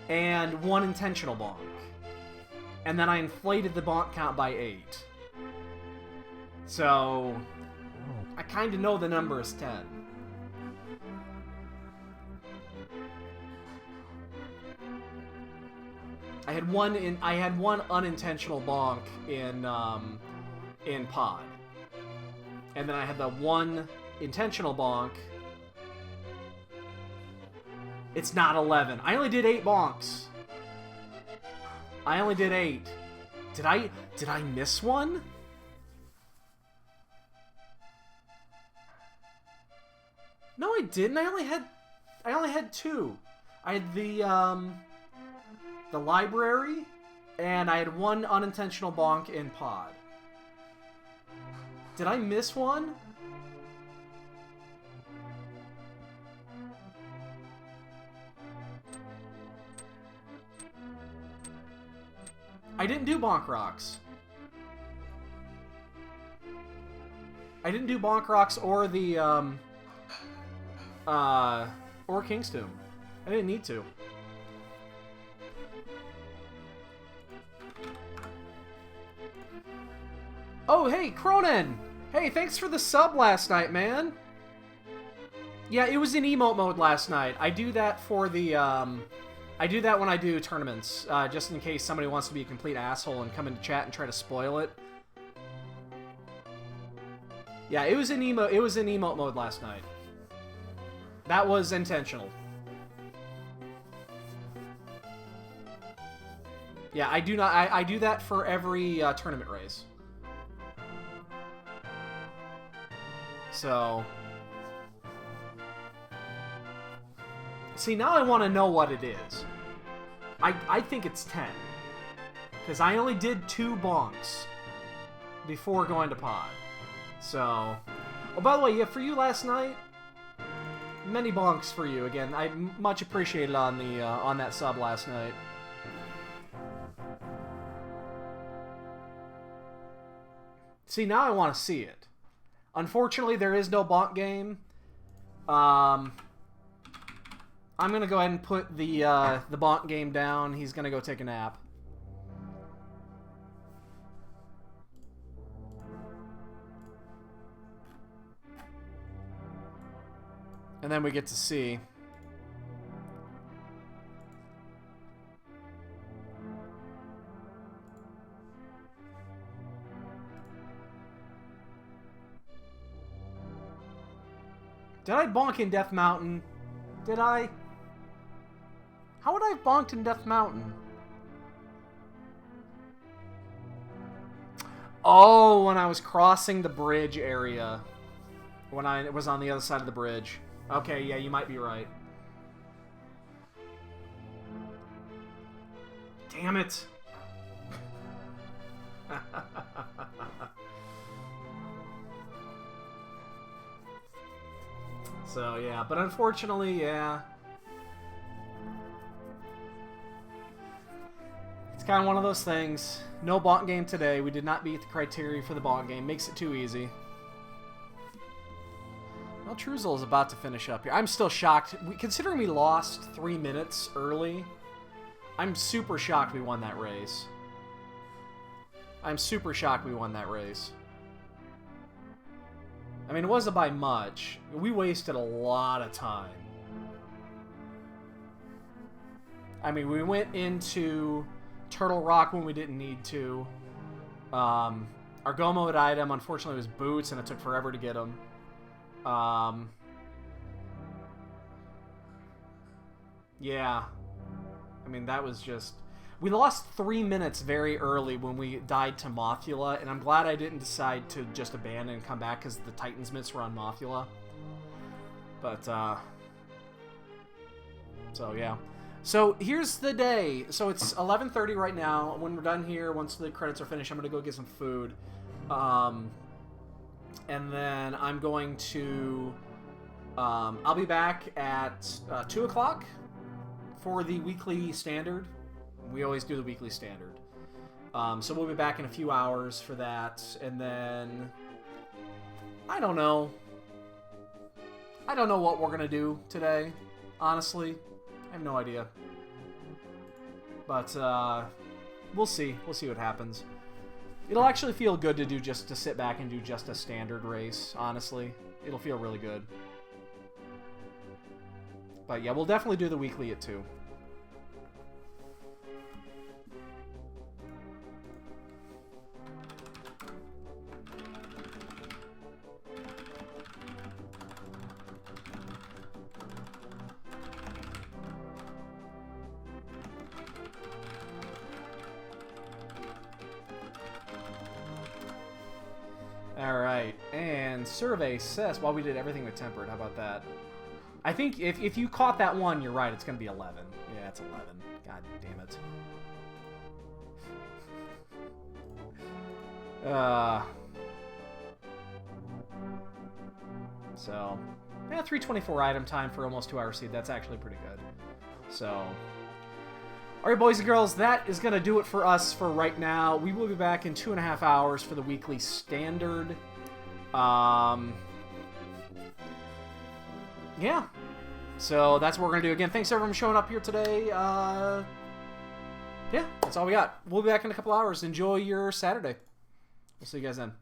and one intentional bonk. And then I inflated the bonk count by 8. So, I kind of know the number is 10. I had one unintentional bonk in pod. And then I had the one intentional bonk. It's not 11. I only did 8 bonks. I only did 8. Did I miss one? No, I didn't. I only had 2. I had the library, and I had one unintentional bonk in pod. Did I miss one? I didn't do Bonk Rocks. I didn't do Bonk Rocks or the, or King's Tomb. I didn't need to. Oh, hey, Cronin! Hey, thanks for the sub last night, man! Yeah, it was in emote mode last night. I do that for the, I do that when I do tournaments, just in case somebody wants to be a complete asshole and come into chat and try to spoil it. Yeah, it was in emote mode last night. That was intentional. Yeah, I do that for every tournament race. So, see, now I want to know what it is. I think it's 10. Because I only did 2 bonks before going to pod. So... Oh, by the way, yeah, for you last night, many bonks for you again. I much appreciated on the on that sub last night. See, now I want to see it. Unfortunately, there is no bonk game. I'm gonna go ahead and put the bonk game down. He's gonna go take a nap. And then we get to see. Did I bonk in Death Mountain? Did I? How would I have bonked in Death Mountain? Oh, when I was crossing the bridge area. When I was on the other side of the bridge. Okay, yeah, you might be right. Damn it. So, yeah, but unfortunately, yeah. It's kind of one of those things. No bonk game today. We did not meet the criteria for the bonk game. Makes it too easy. Well, Truzel is about to finish up here. I'm still shocked. Considering we lost 3 minutes early, I'm super shocked we won that race. I'm super shocked we won that race. I mean, it wasn't by much. We wasted a lot of time. I mean, we went into Turtle Rock when we didn't need to. Our go mode item, unfortunately, was boots, and it took forever to get them. Yeah. I mean, that was just... We lost 3 minutes very early when we died to Mothula, and I'm glad I didn't decide to just abandon and come back because the Titan's Mitts were on Mothula. But, so, yeah. So, here's the day. So, it's 11:30 right now. When we're done here, once the credits are finished, I'm going to go get some food. And then I'm going to... I'll be back at 2 o'clock for the weekly standard. We always do the weekly standard. So we'll be back in a few hours for that. And then... I don't know. I don't know what we're going to do today. Honestly. I have no idea. But, we'll see. We'll see what happens. It'll actually feel good to do to sit back and do just a standard race, honestly. It'll feel really good. But yeah, we'll definitely do the weekly at 2. Alright, and survey says, well, we did everything with tempered. How about that? I think if you caught that one, you're right. It's going to be 11. Yeah, it's 11. God damn it. So, yeah, 324 item time for almost 2 hour seed. That's actually pretty good. So, alright, boys and girls, that is going to do it for us for right now. We will be back in 2.5 hours for the weekly standard. Yeah. So that's what we're going to do. Again, thanks everyone for showing up here today. Yeah, that's all we got. We'll be back in a couple hours. Enjoy your Saturday. We'll see you guys then.